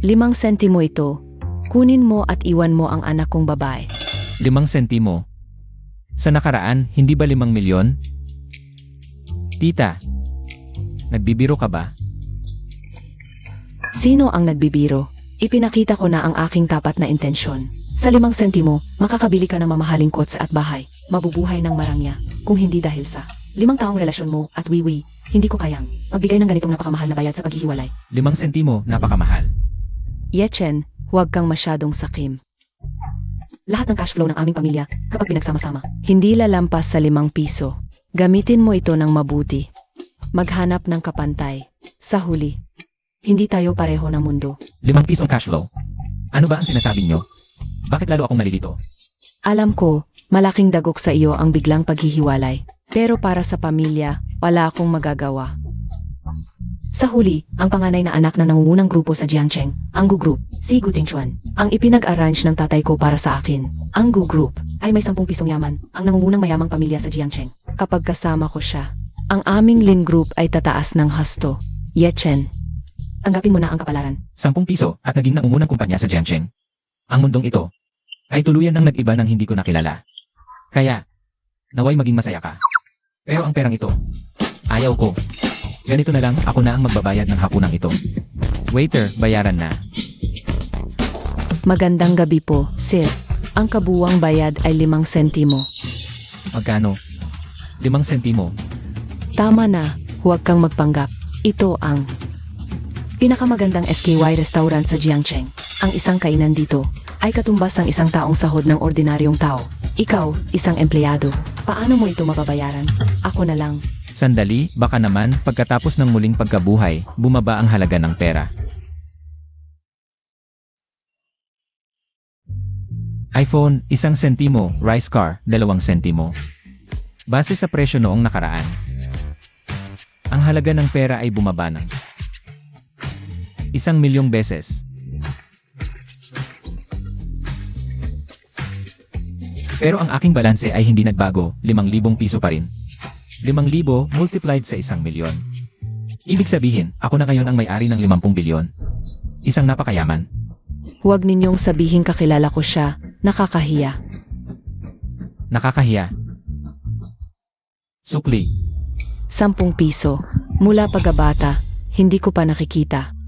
5 sentimo ito. Kunin mo at iwan mo ang anak kong babae. 5 sentimo. Sa nakaraan, hindi ba 5 milyon? Tita, nagbibiro ka ba? Sino ang nagbibiro? Ipinakita ko na ang aking tapat na intensyon. Sa 5 sentimo, makakabili ka ng mamahaling kotse at bahay. Mabubuhay ng marangya. Kung hindi dahil sa 5 taong relasyon mo at wiwi, hindi ko kayang magbigay ng ganitong napakamahal na bayad sa paghihiwalay. 5 sentimo, napakamahal. Yechen, huwag kang masyadong sakim. Lahat ng cash flow ng aming pamilya, kapag pinagsama-sama, hindi lalampas sa 5 piso. Gamitin mo ito ng mabuti. Maghanap ng kapantay. Sa huli, hindi tayo pareho ng mundo. 5 pisong cash flow. Ano ba ang sinasabi nyo? Bakit lalo akong nalilito? Alam ko, malaking dagok sa iyo ang biglang paghihiwalay. Pero para sa pamilya, wala akong magagawa. Sa huli, ang panganay na anak na nangungunang grupo sa Jiangcheng, ang Gu Group, si Gu Tingchuan, ang ipinag-arrange ng tatay ko para sa akin. Ang Gu Group ay may 10 pisong yaman, ang nangungunang mayamang pamilya sa Jiangcheng. Kapag kasama ko siya, ang aming Lin Group ay tataas ng hasto. Yechen, tanggapin mo na ang kapalaran. 10 piso at naging nangungunang kumpanya sa Jiangcheng. Ang mundong ito ay tuluyan ng nag-iba ng hindi ko nakilala. Kaya, naway maging masaya ka. Pero ang perang ito, ayaw ko. Ganito na lang, ako na ang magbabayad ng hapunang ito. Waiter, bayaran na. Magandang gabi po, sir. Ang kabuwang bayad ay 5 sentimo. Magkano? 5 sentimo. Tama na, huwag kang magpanggap. Ito ang pinakamagandang SKY restaurant sa Jiangcheng. Ang isang kainan dito ay katumbas ang isang taong sahod ng ordinaryong tao. Ikaw, isang empleyado. Paano mo ito mababayaran? Ako na lang. Sandali, baka naman, pagkatapos ng muling pagkabuhay, bumaba ang halaga ng pera. iPhone, 1 sentimo, rice car, 2 sentimo. Base sa presyo noong nakaraan, ang halaga ng pera ay bumaba ng 1,000,000 beses. Pero ang aking balanse ay hindi nagbago, 5,000 piso pa rin. 5,000 multiplied sa 1,000,000. Ibig sabihin, ako na ngayon ang may-ari ng 50 bilyon. Isang napakayaman. Huwag ninyong sabihin kakilala ko siya, nakakahiya. Nakakahiya. Sukli. 10 piso. Mula pagkabata, hindi ko pa nakikita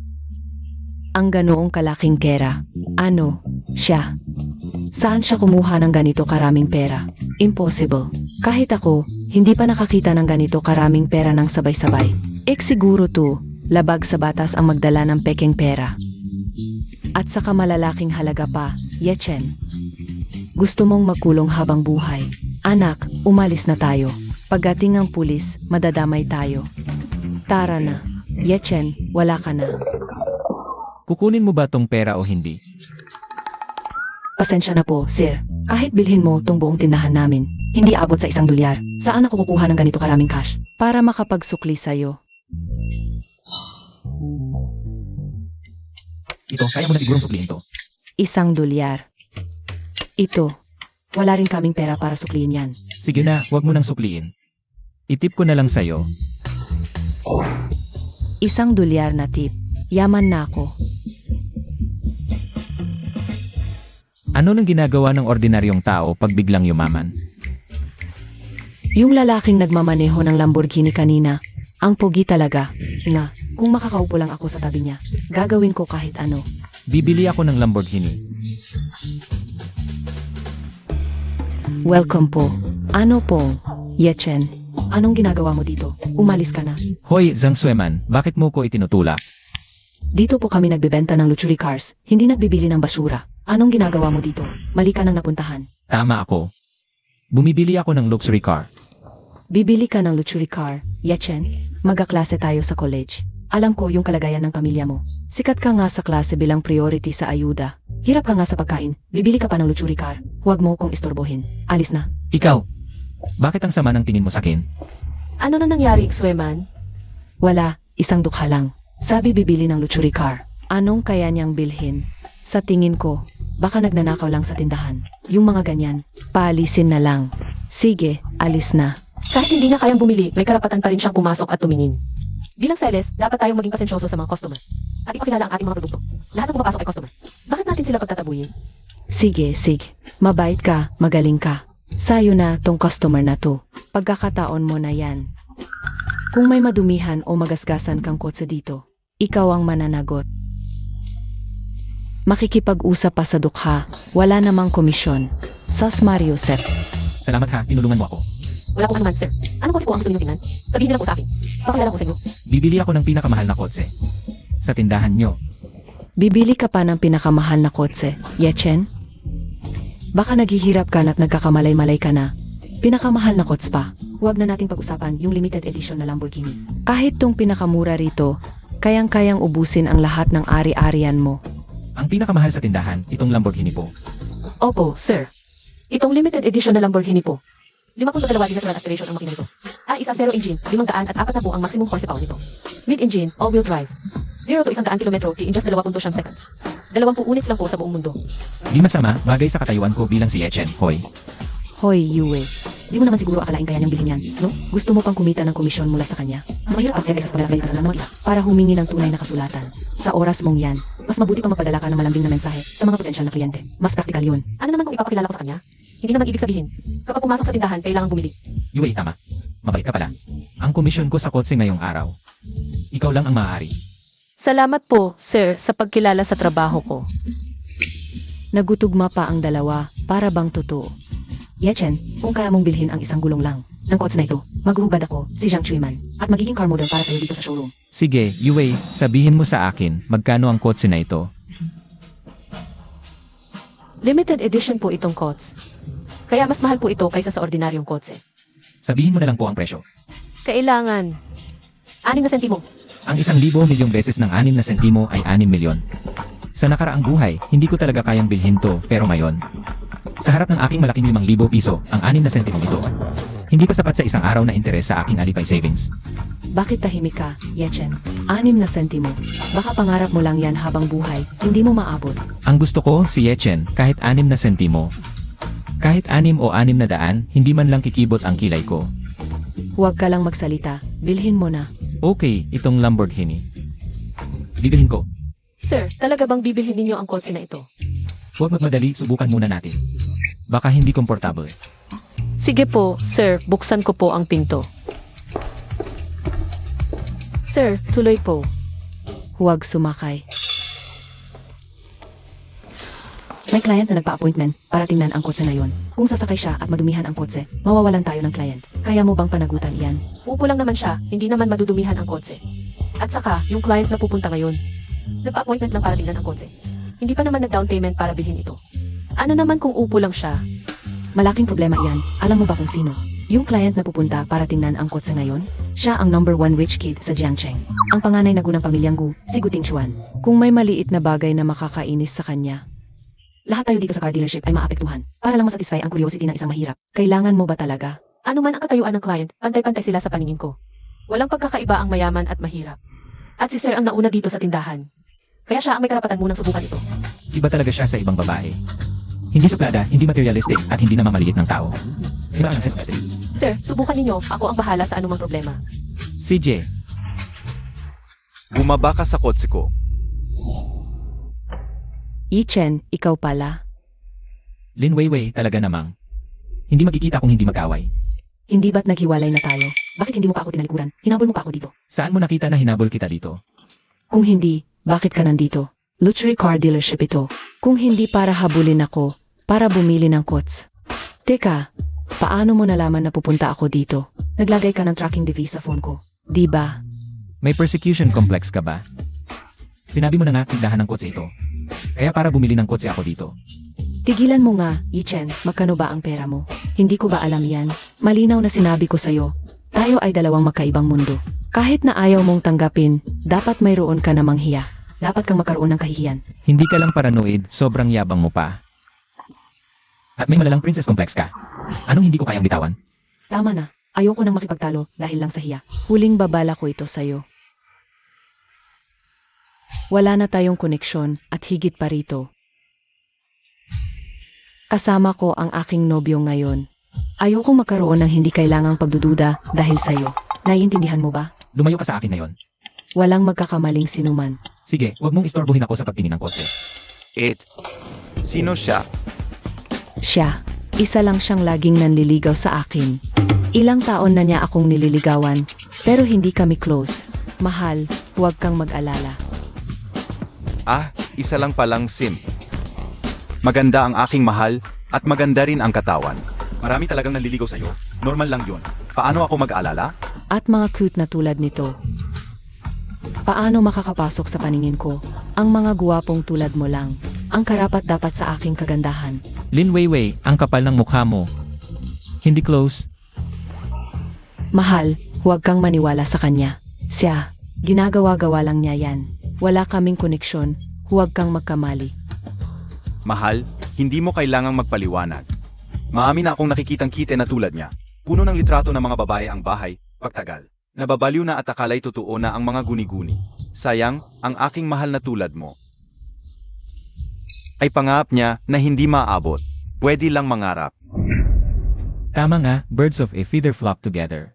ang ganoong kalaking pera. Ano, siya? Saan siya kumuha ng ganito karaming pera? Impossible. Kahit ako, hindi pa nakakita ng ganito karaming pera ng sabay-sabay. Siguro to, labag sa batas ang magdala ng pekeng pera. At saka malalaking halaga pa, Yechen. Gusto mong magkulong habang buhay. Anak, umalis na tayo. Pagdating ng pulis, madadamay tayo. Tara na. Yechen, wala ka na. Kukunin mo ba tong pera o hindi? Pasensya na po, sir. Kahit bilhin mo tong buong tindahan namin, hindi abot sa $1. Saan ako kukuha ng ganito karaming cash? Para makapagsukli sa'yo. Ito, kaya mo na sigurong suklihin to. $1. Ito. Wala rin kaming pera para suklihin yan. Sige na, wag mo nang sukliin. Itip ko na lang sa'yo. $1 na tip. Yaman na ako. Ano nang ginagawa ng ordinaryong tao pag biglang yumaman? Yung lalaking nagmamaneho ng Lamborghini kanina, ang pogi talaga. Na, kung makakaupo lang ako sa tabi niya, gagawin ko kahit ano. Bibili ako ng Lamborghini. Welcome po. Ano pong? Yechen, anong ginagawa mo dito? Umalis ka na. Hoy, Zhang Sueman, bakit mo ko itinutulak? Dito po kami nagbebenta ng luxury cars, hindi nagbibili ng basura. Anong ginagawa mo dito? Mali ka nang napuntahan. Tama ako. Bumibili ako ng luxury car. Bibili ka ng luxury car, Yechen. Magkaklase tayo sa college. Alam ko yung kalagayan ng pamilya mo. Sikat ka nga sa klase bilang priority sa ayuda. Hirap ka nga sa pagkain, bibili ka pa ng luxury car. Huwag mo kong istorbohin. Alis na. Ikaw, bakit ang sama ng tingin mo sa akin? Ano na nangyari, Xweman? Wala, isang dukha lang. Sabi bibili ng luxury car. Anong kaya niyang bilhin? Sa tingin ko, baka nagnanakaw lang sa tindahan. Yung mga ganyan, paalisin na lang. Sige, alis na. Kahit hindi na kayang bumili, may karapatan pa rin siyang pumasok at tumingin. Bilang sales, dapat tayong maging pasensyoso sa mga customer. at ipakilala ang ating mga produkto. Lahat ng pumapasok ay customer. Bakit natin sila pagtatabuyin? Sige. Mabait ka, magaling ka. Sayo na tong customer na to. Pagkakataon mo na yan. Kung may madumihan o magasgasan kang kotse dito, ikaw ang mananagot. Makikipag-usap pa sa dukha, wala namang komisyon. Sus Mario Sep. Salamat ha, tinulungan mo ako. Wala po anuman, sir. Ano kotse po ang gusto ninyong tingnan? Sabihin niyo lang po sa akin. Pakilala ko sa inyo. Bibili ako ng pinakamahal na kotse. Sa tindahan nyo. Bibili ka pa ng pinakamahal na kotse, Yechen? Baka naghihirap ka at nagkakamalay-malay ka na. Pinakamahal na kotse pa. Huwag na nating pag-usapan yung limited edition na Lamborghini. Kahit tong pinakamura rito, kayang-kayang ubusin ang lahat ng ari-arian mo. Ang pinakamahal sa tindahan, itong Lamborghini po. Opo, sir. Itong limited edition na Lamborghini po. 5.2 litre natural aspiration ang makina nito. Isa 0 engine, 500 at 4 na po ang maximum horsepower nito. Mid-engine, all-wheel drive. 0 to 100 kilometro in just 2.9 seconds. 20 units lang po sa buong mundo. Di masama, bagay sa katayuan ko bilang si Echen, hoy. Hoy, Yue. Di mo naman siguro akalain kaya niyang bilhin yan, no? Gusto mo pang kumita ng komisyon mula sa kanya? Mas mahirap ang kaysa sa paglalagay ng kasalanan ng isa. Para humingi ng tunay na kasulatan. Sa oras mong yan, Mas mabuti pang magpadala ka ng malambing na mensahe sa mga potensyal na kliyente. mas praktikal yun. Ano naman kung ipapakilala ko sa kanya? Hindi naman ibig sabihin, kapag pumasok sa tindahan, kailangan bumili. Yue, tama. Mabait ka pala. Ang komisyon ko sa kotse ngayong araw. Ikaw lang ang maaari. Salamat po, sir, sa pagkilala sa trabaho ko. Nagutugma pa ang dalawa, para bang totoo. Yechen, kung kaya mong bilhin ang isang gulong lang ng kotse na ito, maghuhubad ako, si Zhang Chuiman, at magiging car model para sa'yo dito sa showroom. Sige, Yue, sabihin mo sa akin, magkano ang kotse na ito? Limited edition po itong kotse. Kaya mas mahal po ito kaysa sa ordinaryong kotse. Sabihin mo na lang po ang presyo. Kailangan. 6 na sentimo. Ang 1,000 milyong beses ng 6 na sentimo ay 6 milyon. Sa nakaraang buhay, hindi ko talaga kayang bilhin to, pero ngayon, sa harap ng aking malaking 5,000 piso, ang 6 na sentimo ito, hindi pa sapat sa isang araw na interes sa aking Alipay savings. Bakit tahimik ka, Yechen? 6 na sentimo. Baka pangarap mo lang yan habang buhay, hindi mo maabot. Ang gusto ko, si Yechen, kahit 6 na sentimo, kahit 6 o 6 na daan, hindi man lang kikibot ang kilay ko. Huwag ka lang magsalita, bilhin mo na. Okay, itong Lamborghini. Bibilhin ko. Sir, talaga bang bibilhin ninyo ang kotse na ito? Huwag magmadali, subukan muna natin. Baka hindi komportable. Sige po, sir, buksan ko po ang pinto. Sir, tuloy po. Huwag sumakay. May client na nagpa-appointment para tingnan ang kotse na yon. Kung sasakay siya at madumihan ang kotse, mawawalan tayo ng client. Kaya mo bang panagutan iyan? Upo lang naman siya, hindi naman madudumihan ang kotse. At saka, yung client na pupunta ngayon, nagpa-appointment lang para tingnan ang kotse. Hindi pa naman nag-down payment para bilhin ito. Ano naman kung upo lang siya? Malaking problema iyan. Alam mo ba kung sino? Yung client na pupunta para tingnan ang kotse ngayon? Siya ang number 1 rich kid sa Jiangcheng. Ang panganay na gunang pamilyang Gu, si Gu Tingchuan. Kung may maliit na bagay na makakainis sa kanya, Lahat tayo dito sa car dealership ay maapektuhan. Para lang masatisfy ang curiosity ng isang mahirap. kailangan mo ba talaga? Ano man ang katayuan ng client, pantay-pantay sila sa paningin ko. Walang pagkakaiba ang mayaman at mahirap. At si Sir ang nauna dito sa tindahan. Kaya siya ang may karapatan munang subukan ito. Iba talaga siya sa ibang babae. Hindi suplada, hindi materialistic, at hindi naman maliit ng tao. Iba siya sa specific. Sir, subukan ninyo. Ako ang bahala sa anumang problema. CJ, Bumaba ka sa kotse ko. Yechen, ikaw pala. Lin Weiwei talaga namang. Hindi magkikita kung hindi mag-away. Hindi ba't naghiwalay na tayo? Bakit hindi mo pa ako tinalikuran? Hinabol mo pa ako dito. Saan mo nakita na hinabol kita dito? Kung hindi, bakit ka nandito? Luxury car dealership ito. Kung hindi para habulin ako, para bumili ng kots. Teka, paano mo nalaman na pupunta ako dito? Naglagay ka ng tracking device sa phone ko. Di ba? May persecution complex ka ba? Sinabi mo na nga tindahan ng kotse ito. Kaya para bumili ng kotse ako dito. Tigilan mo nga, Yechen, magkano ba ang pera mo? Hindi ko ba alam yan? Malinaw na sinabi ko sa'yo. Tayo ay dalawang magkaibang mundo. Kahit na ayaw mong tanggapin, dapat mayroon ka namang hiya. Dapat kang magkaroon ng kahihiyan. Hindi ka lang paranoid, sobrang yabang mo pa. At may malalang princess complex ka. Anong hindi ko kayang bitawan? Tama na. Ayoko nang makipagtalo dahil lang sa hiya. Huling babala ko ito sa'yo. Wala na tayong koneksyon at higit pa rito. Kasama ko ang aking nobyo ngayon. Ayokong magkaroon ng hindi kailangang pagdududa dahil sa'yo. Naiintindihan mo ba? Lumayo ka sa akin ngayon. Walang magkakamaling sinuman. Sige, huwag mong istorbohin ako sa pagtingin ng kotse. Sino siya? Siya. Isa lang siyang laging nanliligaw sa akin. Ilang taon na niya akong nililigawan, pero hindi kami close. Mahal, huwag kang mag-alala. Isa lang palang sim. Maganda ang aking mahal, at maganda rin ang katawan. Marami talagang nanliligaw sa'yo. Normal lang yun. Paano ako mag-alala? At mga cute na tulad nito. Paano makakapasok sa paningin ko? Ang mga guwapong tulad mo lang. Ang karapat-dapat sa aking kagandahan. Lin Weiwei, ang kapal ng mukha mo. Hindi close. Mahal, huwag kang maniwala sa kanya. Siya, ginagawa-gawa lang niya yan. Wala kaming koneksyon, huwag kang magkamali. Mahal, hindi mo kailangang magpaliwanag. Maamin na akong nakikitang kite na tulad niya. Puno ng litrato ng mga babae ang bahay, pagtagal. Nababaliw na at akala'y totoo na ang mga guni-guni. Sayang, ang aking mahal na tulad mo. Ay pangarap niya na hindi maaabot. Pwede lang mangarap. Tama nga, birds of a feather flock together.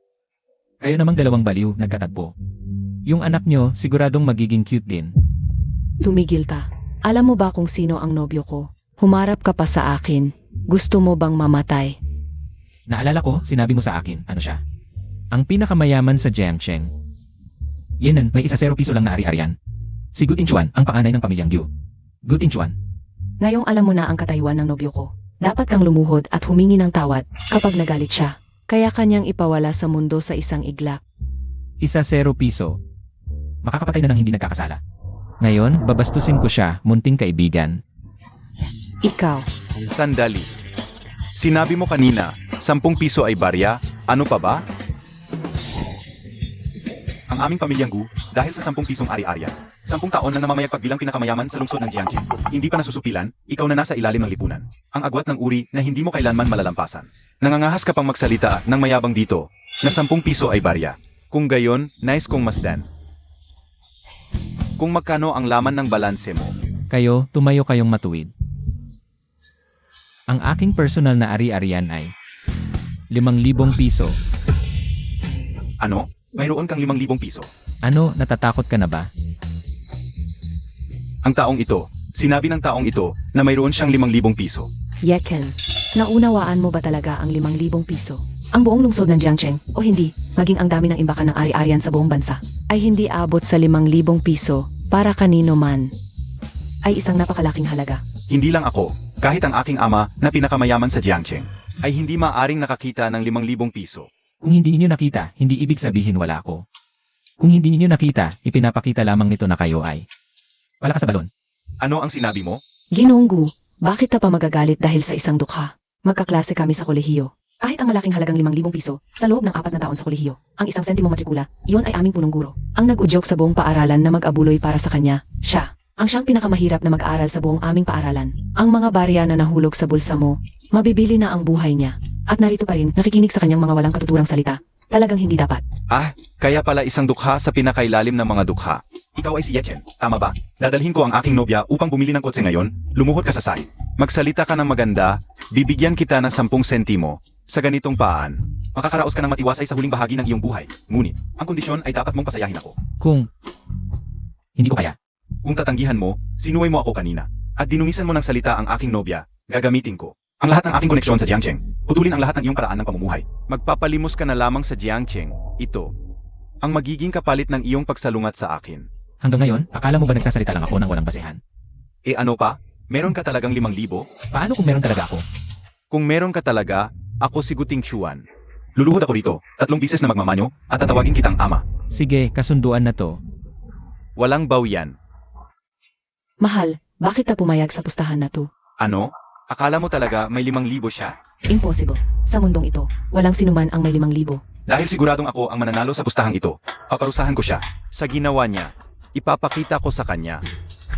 Kayo namang dalawang baliw, nagkatagpo. Yung anak nyo, siguradong magiging cute din. Tumigil ka. Alam mo ba kung sino ang nobyo ko? Humarap ka pa sa akin. Gusto mo bang mamatay? Naalala ko, sinabi mo sa akin, ano siya? Ang pinakamayaman sa Jiangcheng. Yan, may ₱0 lang na ari-arian. Si Gu Tinchuan, ang panganay ng pamilyang Gu. Gu Tinchuan. Ngayong alam mo na ang katayuan ng nobyo ko. Dapat kang lumuhod at humingi ng tawad kapag nagalit siya. Kaya kanyang ipawala sa mundo sa isang iglap. ₱0. Makakapatay na ng hindi nagkakasala. Ngayon, babastusin ko siya, munting kaibigan. Ikaw. Sandali. Sinabi mo kanina, ₱10 ay barya, ano pa ba? Ang aming pamilyang Gu, dahil sa ₱10 ari-arian, 10 taon na namamayagpag bilang pinakamayaman sa lungsod ng Jiangxi. Hindi pa nasusupilan, ikaw na nasa ilalim ng lipunan. Ang agwat ng uri na hindi mo kailanman malalampasan. Nangangahas ka pang magsalita ng mayabang dito, na ₱10 ay barya. Kung gayon, nais kong masdan. Kung magkano ang laman ng balanse mo. Kayo, tumayo kayong matuwid. Ang aking personal na ari-arian ay ₱5,000. Ano? Mayroon kang ₱5,000. Ano, natatakot ka na ba? Ang taong ito, sinabi ng taong ito na mayroon siyang ₱5,000. Yeken. Naunawaan mo ba talaga ang ₱5,000? Ang buong lungsod ng Jiangcheng, o hindi, maging ang dami ng imbakan ng ari-arian sa buong bansa, ay hindi abot sa ₱5,000 para kanino man. Ay isang napakalaking halaga. Hindi lang ako, kahit ang aking ama na pinakamayaman sa Jiangcheng, ay hindi maaring nakakita ng ₱5,000. Kung hindi niyo nakita, hindi ibig sabihin wala ako. Kung hindi niyo nakita, ipinapakita lamang nito na kayo ay malakas sa balon. Ano ang sinabi mo? Ginoong Gu, bakit ka pa magagalit dahil sa isang dukha? Magkaklase kami sa kolehiyo. Kahit ang malaking halagang ₱5,000, sa loob ng 4 na taon sa kolehiyo, ang 1 sentimo matrikula, iyon ay aming punong guro. Ang nag-udyok sa buong paaralan na mag-abuloy para sa kanya, siya. Ang siyang pinakamahirap na mag-aaral sa buong aming paaralan. Ang mga barya na nahulog sa bulsa mo, mabibili na ang buhay niya. At narito pa rin, nakikinig sa kanyang mga walang katuturang salita. Talagang hindi dapat. Kaya pala isang dukha sa pinakailalim ng mga dukha. Ikaw ay si Yechen, tama ba? Dadalhin ko ang aking nobya upang bumili ng kotse ngayon, lumuhod ka sa sahig. Magsalita ka ng maganda, bibigyan kita ng 10 sentimo. Sa ganitong paan, makakaraos ka ng matiwasay sa huling bahagi ng iyong buhay. Ngunit, ang kondisyon ay dapat mong pasayahin ako. Kung hindi ko kaya, Kung tatanggihan mo, sinuway mo ako kanina. At dinumisan mo ng salita ang aking nobya, gagamitin ko ang lahat ng aking koneksyon sa Jiangcheng. Putulin ang lahat ng iyong paraan ng pamumuhay. Magpapalimos ka na lamang sa Jiangcheng. Ito ang magiging kapalit ng iyong pagsalungat sa akin. hanggang ngayon, akala mo ba nagsasalita lang ako ng walang basehan? Ano pa? Meron ka talagang 5,000? Paano kung meron talaga ako? Kung meron ka talaga, ako si Gu Tinchuan. Luluhod ako rito, 3 bises na magmamanyo, at tatawagin kitang ama. Sige, kasunduan na to. Walang bawyan. Mahal, bakit ka pumayag sa pustahan na to? Ano? Akala mo talaga may 5,000 siya? Impossible. Sa mundong ito, walang sinuman ang may 5,000. Dahil siguradong ako ang mananalo sa pustahang ito, paparusahan ko siya. Sa ginawa niya, ipapakita ko sa kanya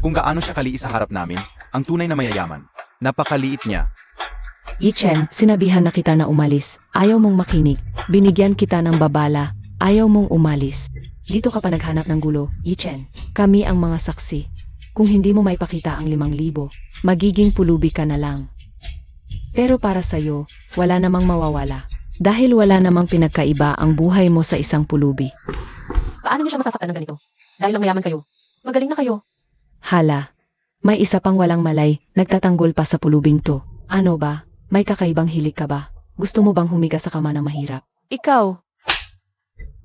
kung gaano siya kaliit sa harap namin, ang tunay na mayayaman. Napakaliit niya. Yichen, sinabihan na kita na umalis. Ayaw mong makinig. Binigyan kita ng babala. Ayaw mong umalis. Dito ka pa naghanap ng gulo, Yichen. Kami ang mga saksi. Kung hindi mo maipakita ang 5,000, magiging pulubi ka na lang. Pero para sa'yo, wala namang mawawala. Dahil wala namang pinagkaiba ang buhay mo sa isang pulubi. Paano niyo siya masasaktan ng ganito? Dahil lang mayaman kayo. Magaling na kayo. Hala, may isa pang walang malay, nagtatanggol pa sa pulubing to. Ano ba? May kakaibang hilig ka ba? Gusto mo bang humiga sa kama ng mahirap? Ikaw.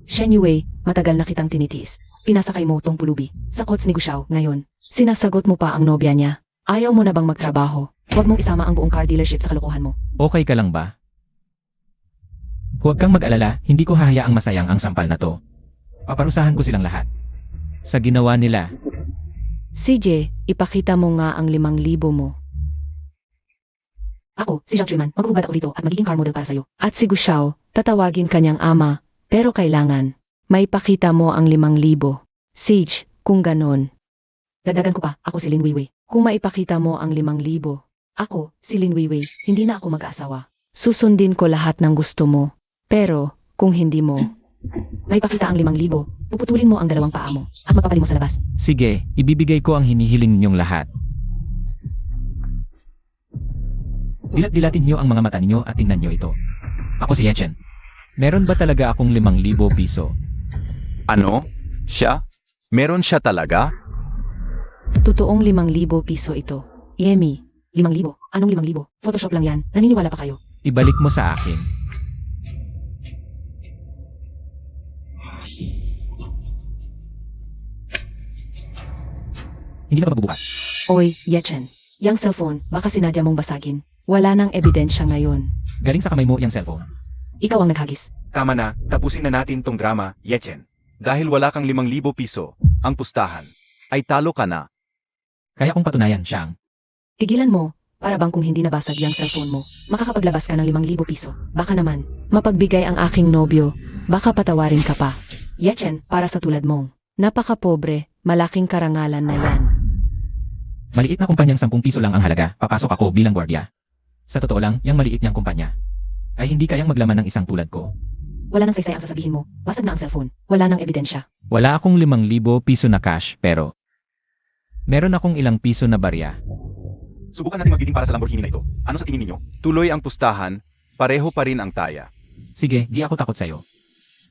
Shen Yue, matagal na kitang tinitiis. Pinasakay mo tong pulubi sa kots ni Gushao ngayon. Sinasagot mo pa ang nobya niya. Ayaw mo na bang magtrabaho? Huwag mong isama ang buong car dealership sa kalokohan mo. Okay ka lang ba? Huwag kang mag-alala, hindi ko hahayaang masayang ang sampal na to. Paparusahan ko silang lahat. Sa ginawa nila, CJ, ipakita mo nga ang 5,000 mo. Ako, si Jiang Chuiman, maghuhubad ako dito at magiging car model para sa'yo. At si Gushao, tatawagin kanyang ama, pero kailangan, may pakita mo ang 5,000. Sage, kung ganon. Dagdagan ko pa, ako si Lin Weiwei. Kung maipakita mo ang 5,000, Ako, si Lin Weiwei, hindi na ako mag-aasawa. susundin ko lahat ng gusto mo. Pero, kung hindi mo, May pakita ang 5,000, puputulin mo ang 2 paa mo at magpapalim mo sa labas. sige, ibibigay ko ang hinihiling ninyong lahat. Dilat-dilatin niyo ang mga mata ninyo at tingnan niyo ito. Ako si Yechen. Meron ba talaga akong 5,000 piso? Ano? Siya? Meron siya talaga? totoong 5,000 piso ito. Yemi, 5,000? Anong 5,000? Photoshop lang yan. Naniniwala pa kayo? Ibalik mo sa akin. Hindi na magbubukas. oy, Yechen. Yang cellphone, baka sinadya mong basagin. Wala nang ebidensya ngayon. Galing sa kamay mo yung cellphone. Ikaw ang naghagis. Tama na, tapusin na natin tong drama, Yechen. Dahil wala kang 5,000 piso, ang pustahan, ay talo ka na. Kaya kong patunayan, Shang. Tigilan mo, para bang kung hindi nabasag yung cellphone mo, makakapaglabas ka ng 5,000 piso. Baka naman. Mapagbigay ang aking nobyo, baka patawarin ka pa. Yechen, para sa tulad mong. Napaka-pobre, malaking karangalan na yan. Maliit na kumpanyang 10 piso lang ang halaga, papasok ako bilang gwardiya. Sa totoo lang, yung maliit niyang kumpanya ay hindi kayang maglaman ng isang tulad ko. Wala nang saysay ang sasabihin mo. Basag na ang cellphone. Wala nang ebidensya. Wala akong 5,000 piso na cash, pero meron akong ilang piso na barya. Subukan natin magbidding para sa Lamborghini na ito. Ano sa tingin ninyo? Tuloy ang pustahan, pareho pa rin ang taya. Sige, di ako takot sa'yo.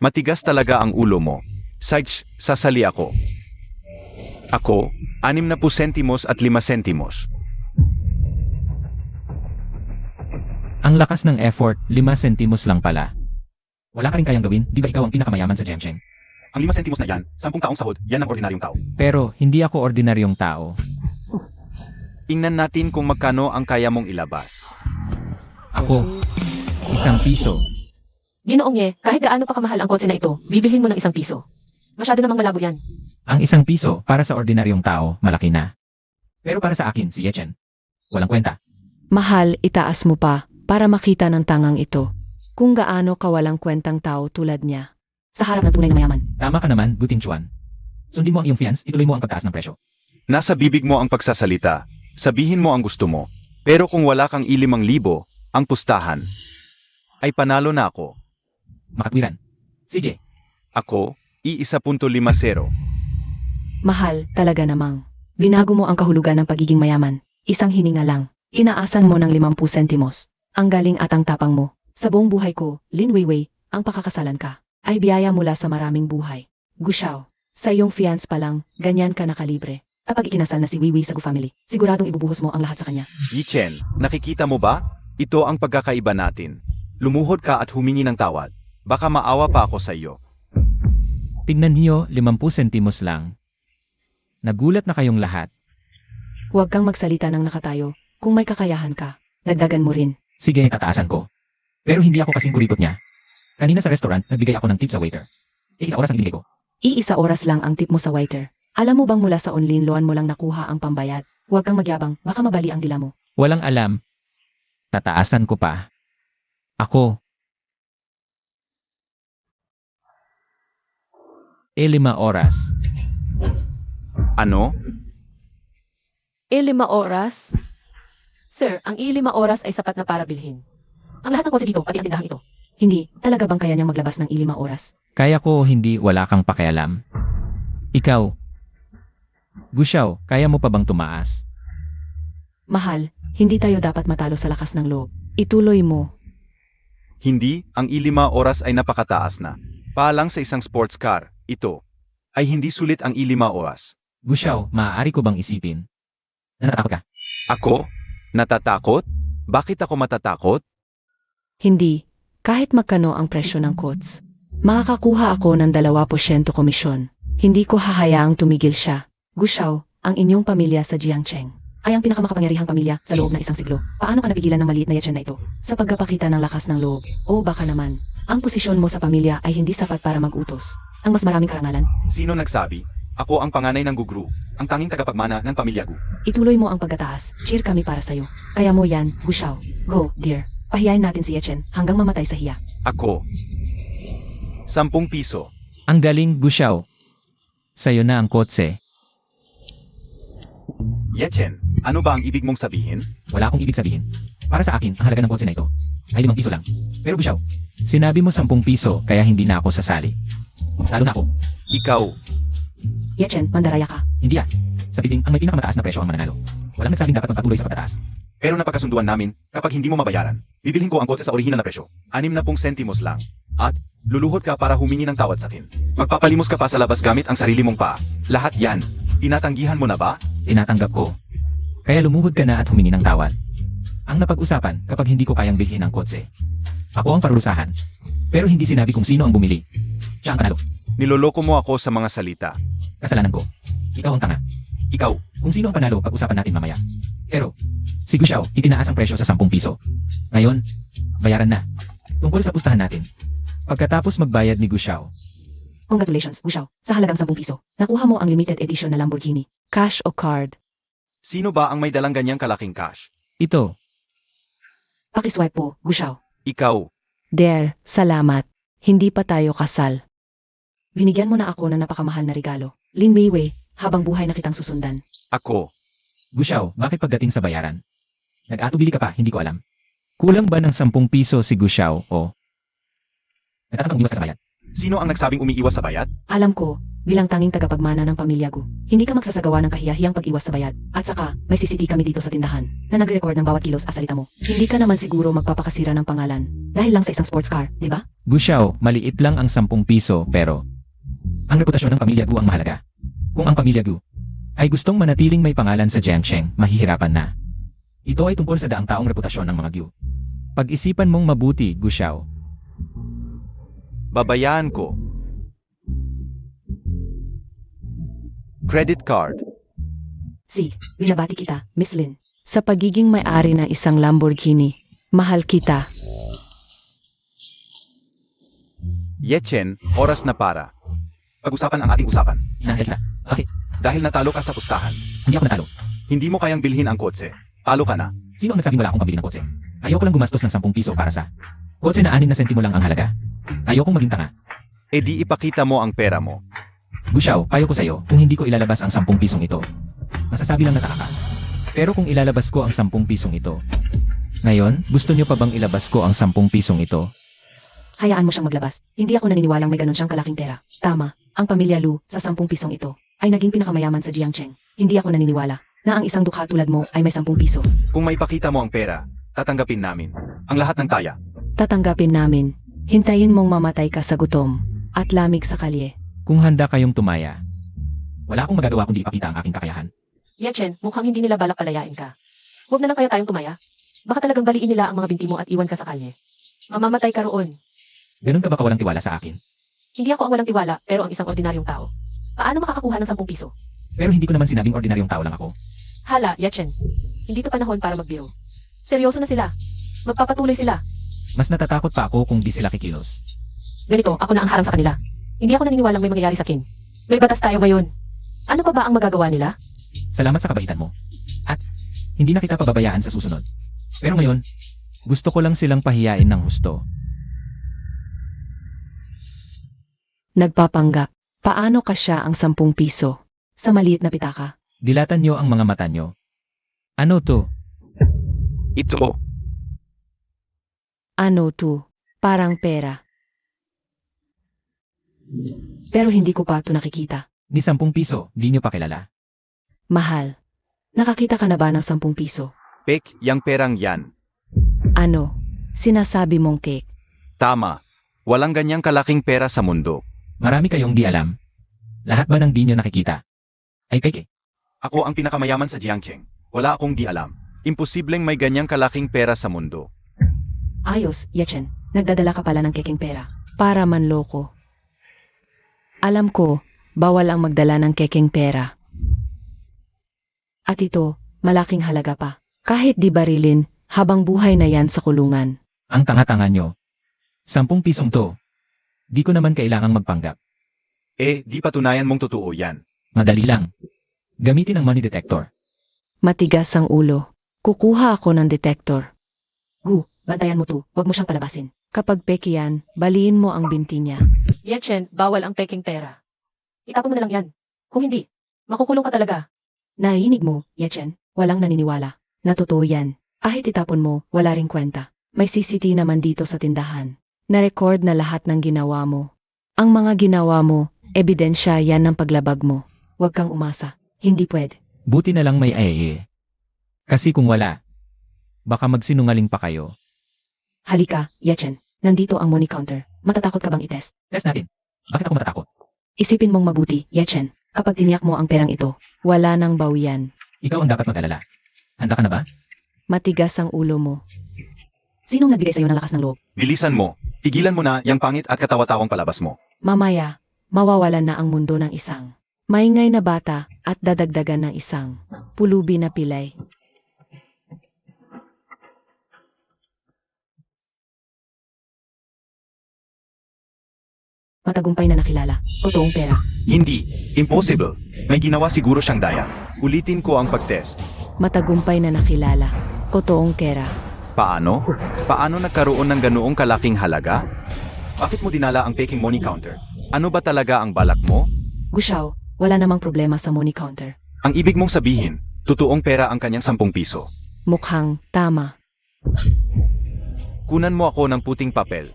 Matigas talaga ang ulo mo. Sage, sasali ako. Ako, 60 sentimos at 5 sentimos. Ang lakas ng effort, 5 sentimos lang pala. Wala ka rin kayang gawin, di ba ikaw ang pinakamayaman sa Gemsheng? Ang 5 sentimos na yan, 10 taong sahod, yan ang ordinaryong tao. Pero, hindi ako ordinaryong tao. Tingnan natin kung magkano ang kaya mong ilabas. Ako, 1 piso. Ginoong Ye, kahit gaano pa kamahal ang kotse na ito, bibilhin mo ng 1 piso. Masyado namang malabo yan. Ang 1 piso, para sa ordinaryong tao, malaki na. Pero para sa akin, si Yechen, walang kwenta. Mahal, itaas mo pa, para makita ng tangang ito. Kung gaano kawalang kwentang tao tulad niya. Sa harap ng tunay na mayaman. Tama ka naman, Guting Chuan. Sundin mo ang iyong fiance, ituloy mo ang pagtaas ng presyo. Nasa bibig mo ang pagsasalita. Sabihin mo ang gusto mo. Pero kung wala kang 5,000, ang pustahan, ay panalo na ako. Makatwiran. CJ, Ako, 1.50. Mahal, talaga namang. Binago mo ang kahulugan ng pagiging mayaman. Isang hininga lang. Inaasan mo ng 50 sentimos. Ang galing at ang tapang mo. Sa buong buhay ko, Lin Weiwei, ang pakakasalan ka, ay biyaya mula sa maraming buhay. Gushao, sa iyong fiance pa lang, ganyan ka nakalibre. Kapag ikinasal na si Weiwei sa Gu family, siguradong ibubuhos mo ang lahat sa kanya. Yichen, nakikita mo ba? Ito ang pagkakaiba natin. Lumuhod ka at humingi ng tawad. Baka maawa pa ako sa iyo. tignan niyo, 50 sentimos lang. Nagulat na kayong lahat. Huwag kang magsalita ng nakatayo. Kung may kakayahan ka, dagdagan mo rin. Sige, tataasan ko. Pero hindi ako kasing kuripot niya. Kanina sa restaurant, nagbigay ako ng tip sa waiter. 1 oras ang ibigay ko. Iisa oras lang ang tip mo sa waiter. Alam mo bang mula sa online loan mo lang nakuha ang pambayad? Huwag kang magyabang, baka mabali ang dila mo. Walang alam. Tataasan ko pa. Ako. 5 oras. Ano? 5 oras? Sir, ang 5 oras ay sapat na para bilhin. Ang lahat ng kotse dito, pati ang tindahang ito. Hindi, talaga bang kaya niyang maglabas ng 5 oras? Kaya ko hindi wala kang pakialam. Ikaw. Gushao, kaya mo pa bang tumaas? Mahal, hindi tayo dapat matalo sa lakas ng loob. Ituloy mo. Hindi, ang 5 oras ay napakataas na. Paalang sa isang sports car, ito ay hindi sulit ang ilima oras. Gu Xiao, maaari ko bang isipin? Natatakot ka? Ako? Natatakot? Bakit ako matatakot? Hindi. Kahit magkano ang presyo ng quotes. Makakakuha ako ng 2% komisyon. Hindi ko hahayaang tumigil siya. Gu Xiao, ang inyong pamilya sa Jiangcheng ay ang pinakamakapangyarihang pamilya sa loob ng isang siglo. Paano ka napigilan ng maliit na yatsen na ito? Sa pagkapakita ng lakas ng loob. O baka naman, ang posisyon mo sa pamilya ay hindi sapat para mag-utos. Ang mas maraming karangalan, Sino nagsabi? Ako ang panganay ng Gugru, ang tanging tagapagmana ng pamilya Gu. ituloy mo ang pagkataas. Cheer kami para sa'yo. Kaya mo yan, Gu Xiao. Go, dear. Pahiyain natin si Yatsen hanggang mamatay sa hiya. Ako. 10 piso. Ang galing, Gu Xiao. Sa'yo na ang kotse. Yetchen, ano ba ang ibig mong sabihin? Wala akong ibig sabihin. Para sa akin, ang halaga ng kotse na ito ay 5 piso lang. Pero Gu Xiao, sinabi mo 10 piso kaya hindi na ako sasali. Lalo na ako. Ikaw. Yatsen, mandaraya ka. Hindi ah. Sa bidding, ang may pinakamataas na presyo ang mananalo. Walang nagsabing dapat magpatuloy sa pagtataas. Pero napagkasunduan namin, kapag hindi mo mabayaran, bibilhin ko ang kotse sa orihinal na presyo. 60 sentimos lang. At, luluhod ka para humingi ng tawad sa akin. Magpapalimos ka pa sa labas gamit ang sarili mong paa. Lahat yan. Tinatanggihan mo na ba? Tinatanggap ko. Kaya lumuhod ka na at humingi ng tawad. Ang napag-usapan kapag hindi ko kayang bilhin ang kotse. Ako ang parurusahan. Pero hindi sinabi kung sino ang bumili. Siya ang panalo. Niloloko mo ako sa mga salita. Kasalanan ko. Ikaw ang tanga. Ikaw. Kung sino ang panalo, pag-usapan natin mamaya. Pero, si Gu Xiao, itinaas ang presyo sa 10 piso. Ngayon, bayaran na. Tungkol sa pustahan natin. Pagkatapos magbayad ni Gu Xiao, Congratulations, Gu Xiao. Sa halagang 10 piso, nakuha mo ang limited edition na Lamborghini. Cash o card? Sino ba ang may dalang ganyang kalaking cash? ito, Pakiswipe po, Gu Xiao. Ikaw. There, salamat. Hindi pa tayo kasal. Binigyan mo na ako ng napakamahal na regalo. Lin Meiwei, habang buhay na kitang susundan. Ako. Gu Xiao, bakit pagdating sa bayaran? Nag-atubili ka pa, hindi ko alam. Kulang ba ng 10 piso si Gu Xiao o natatakang umiwas ka sa bayad? Sino ang nagsabing umiiwas sa bayad? Alam ko, bilang tanging tagapagmana ng pamilya Gu, hindi ka magsasagawa ng kahiyahiyang pag-iwas sa bayad. At saka, may CCTV kami dito sa tindahan na nagre-record ng bawat kilos at salita mo. Hindi ka naman siguro magpapakasira ng pangalan dahil lang sa isang sports car, di ba? Gu Xiao, maliit lang ang 10 piso pero ang reputasyon ng pamilya Gu ang mahalaga. Kung ang pamilya Gu ay gustong manatiling may pangalan sa Jiangcheng, mahihirapan na. Ito ay tungkol sa daang taong reputasyon ng mga Gu. Pag-isipan mong mabuti, Gu Xiao. Babayaan ko. Credit card. Si, binabati kita, Miss Lin. Sa pagiging may-ari ng isang Lamborghini, mahal kita. Yetchen, oras na para. Pag-usapan ang ating usapan. Inaangkat kita. Bakit? Dahil natalo ka sa pustahan. Hindi ako natalo. Hindi mo kayang bilhin ang kotse. Talo ka na. Sino ang nagsabing wala akong pambili ng kotse? Ayoko lang gumastos ng 10 piso para sa kotse na 6 na sentimo lang ang halaga. Ayokong maging tanga. E di ipakita mo ang pera mo. Gu Xiao, payo ko sa'yo, kung hindi ko ilalabas ang 10 pisong ito, masasabi lang na tanga ka. Pero kung ilalabas ko ang 10 pisong ito, ngayon, gusto niyo pa bang ilabas ko ang 10 pisong ito? Hayaan mo siyang maglabas. Hindi ako naniniwalang may ganun siyang kalaking pera. Tama, ang pamilya Lu sa 10 pisong ito ay naging pinakamayaman sa Jiangcheng. Hindi ako naniniwala na ang isang dukha tulad mo ay may 10 piso. Kung may pakita mo ang pera, tatanggapin namin. Ang lahat ng taya. Tatanggapin namin. Hintayin mong mamatay ka sa gutom at lamig sa kalye. Kung handa kayong tumaya, wala akong magagawa kundi ipakita ang aking kakayahan. Yatchen, mukhang hindi nila balak palayain ka. Huwag na lang kaya tayong tumaya. Baka talagang baliin nila ang mga binti mo at iwan ka sa kalye. Mamamatay ka roon. Ganun ka ba kawalang tiwala sa akin? Hindi ako ang walang tiwala, pero ang isang ordinaryong tao. Paano makakakuha ng 10 piso? Pero hindi ko naman sinabing ordinaryong tao lang ako. Hala, Yatchen. Hindi to panahon para magbiro. Seryoso na sila. Magpapatuloy sila. Mas natatakot pa ako kung di sila kikilos. Ganito, ako na ang harang sa kanila. Hindi ako naniniwalang may mangyayari sa akin. May batas tayo ngayon. Ano pa ba ang magagawa nila? Salamat sa kabaitan mo. At hindi na kita pababayaan sa susunod. Pero ngayon, gusto ko lang silang pahiyain ng husto. Nagpapanggap. Paano ka siya ang 10 piso? Sa maliit na pitaka. Dilatan nyo ang mga mata nyo. Ano to? Ito. Ano to? Parang pera. Pero hindi ko pa ito nakikita. Ni 10 piso, di nyo pa kilala. Mahal. Nakakita ka na ba ng 10 piso? Pek, yang perang yan. Ano? Sinasabi mong cake. Tama. Walang ganyang kalaking pera sa mundo. Marami kayong di alam. Lahat ba ng di nyo nakikita? Ay peke. Ako ang pinakamayaman sa Jiangcheng. Wala akong di alam. Imposibleng may ganyang kalaking pera sa mundo. Ayos, Yechen. Nagdadala ka pala ng keking pera. Para manloko. Alam ko, bawal ang magdala ng kekeng pera. At ito, malaking halaga pa. Kahit di barilin, habang buhay na yan sa kulungan. Ang tanga-tanga nyo. 10 pisong to. Di ko naman kailangang magpanggap. Di patunayan mong totoo yan. Madali lang. Gamitin ang money detector. Matigas ang ulo. Kukuha ako ng detector. Gu, bantayan mo to. Huwag mo siyang palabasin. Kapag peke yan, baliin mo ang binti niya. Yechen, bawal ang peking pera. Itapon mo na lang yan. Kung hindi, makukulong ka talaga. Naiinig mo, Yechen. Walang naniniwala. Natotoo yan. Kahit itapon mo, wala ring kwenta. May CCTV naman dito sa tindahan. Na-record na lahat ng ginawa mo. Ang mga ginawa mo, ebidensya yan ng paglabag mo. Huwag kang umasa. Hindi pwede. Buti na lang may AE. Kasi kung wala, baka magsinungaling pa kayo. Halika, Yechen. Nandito ang money counter. Matatakot ka bang itest? Test natin. Bakit ako matatakot? Isipin mong mabuti, Yechen. Kapag tiniyak mo ang perang ito, Wala nang bawian. Ikaw ang dapat mag-alala. Handa ka na ba? Matigas ang ulo mo. sinong nagbigay sa'yo ng lakas ng loob? Bilisan mo. Tigilan mo na yang pangit at katawa-tawang palabas mo. Mamaya, mawawalan na ang mundo ng isang maingay na bata at dadagdagan ng isang pulubi na pilay. Matagumpay na nakilala. Totoong pera. Hindi. Impossible. May ginawa siguro siyang daya. Ulitin ko ang pagtest. Matagumpay na nakilala. Totoong kera. Paano? Paano nagkaroon ng ganoong kalaking halaga? Bakit mo dinala ang peking money counter? Ano ba talaga ang balak mo? Gushao, wala namang problema sa money counter. Ang ibig mong sabihin, totoong pera ang kanyang 10 piso. Mukhang tama. Kunan mo ako ng puting papel.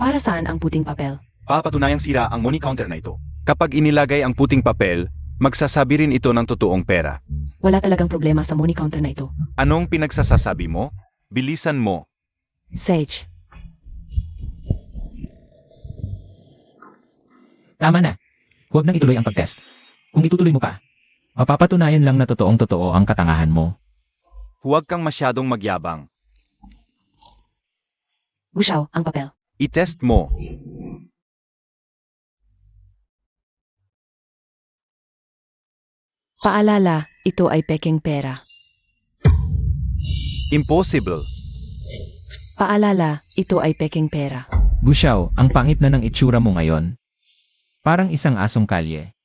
Para saan ang puting papel? Papatunayang sira ang money counter na ito. Kapag inilagay ang puting papel, magsasabi rin ito ng totoong pera. Wala talagang problema sa money counter na ito. Anong pinagsasasabi mo? Bilisan mo. Sage. Tama na. Huwag nang ituloy ang pagtest. Kung itutuloy mo pa, mapapatunayan lang na totoong totoo ang katangahan mo. Huwag kang masyadong magyabang. Gushao, ang papel. I-test mo. Paalala, ito ay peking pera. Impossible. Paalala, ito ay peking pera. Gushao, ang pangit na ng itsura mo ngayon. Parang isang asong kalye.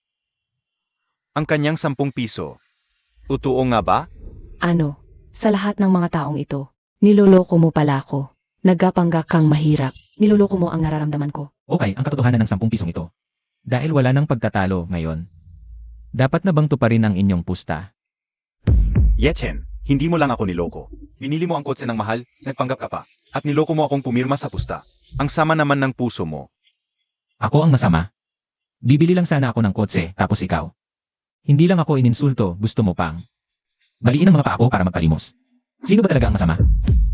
Ang kanyang 10 piso. Totoo nga ba? Ano? Sa lahat ng mga taong ito, niloloko mo pala ako. Nagkapanggap kang mahirap. Niloloko mo ang nararamdaman ko. Okay, ang katotohanan ng 10 pisong ito. Dahil wala nang pagtatalo ngayon. Dapat na bang tuparin ang inyong pusta? Yechen, hindi mo lang ako niloko. Binili mo ang kotse ng mahal, nagpanggap ka pa. At niloko mo akong pumirma sa pusta. Ang sama naman ng puso mo. Ako ang masama. Bibili lang sana ako ng kotse, tapos ikaw. Hindi lang ako ininsulto, gusto mo pang. Baliin ang mga pa ako para magpalimos. Sino ba talaga ang masama?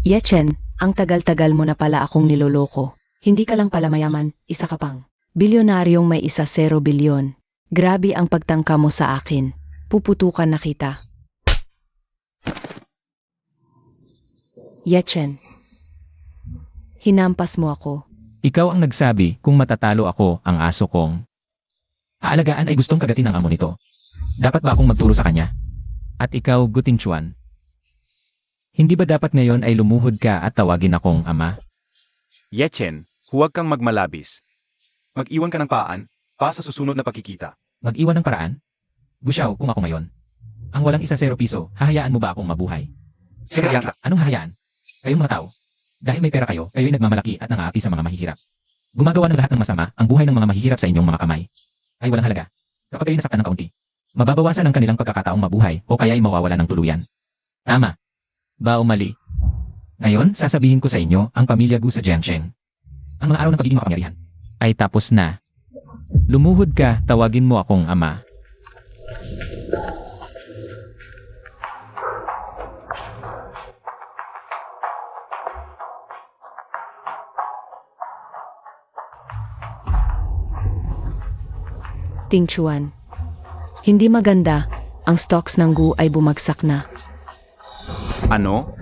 Yechen, ang tagal-tagal mo na pala akong niloloko. Hindi ka lang pala mayaman, isa ka pang. Bilyonaryong may 10 bilyon. Grabe ang pagtangka mo sa akin. Puputukan na kita. Yechen. Hinampas mo ako. Ikaw ang nagsabi kung matatalo ako ang aso kong. Aalagaan ay gustong kagatin ng amo nito. Dapat ba akong magturo sa kanya? At ikaw, Gutinchuan. Hindi ba dapat ngayon ay lumuhod ka at tawagin akong ama? Yechen, huwag kang magmalabis. Mag-iwan ka ng paan, pa sa susunod na pagkikita. Mag-iwan ng paraan? Gushao, kung ako ngayon. Ang walang 10 piso, hahayaan mo ba akong mabuhay? Kaya Anong hahayaan? Kayong mga tao. Dahil may pera kayo, kayo'y nagmamalaki at nangaapi sa mga mahihirap. Gumagawa ng lahat ng masama, ang buhay ng mga mahihirap sa inyong mga kamay. Ay walang halaga. Kapag kayo'y nasaktan ng kaunti, mababawasan ang kanilang pagkakataong mabuhay o kaya'y mawawala ng tuluyan. Tama. Ba o mali? Ngayon, sasabihin ko sa inyo ang pamilya Gu sa Jiangcheng. Ang mga araw ng pagiging makapangyarihan ay tapos na. Lumuhod ka, tawagin mo akong ama. Ting Chuan. Hindi maganda, ang stocks ng Gu ay bumagsak na. Ano?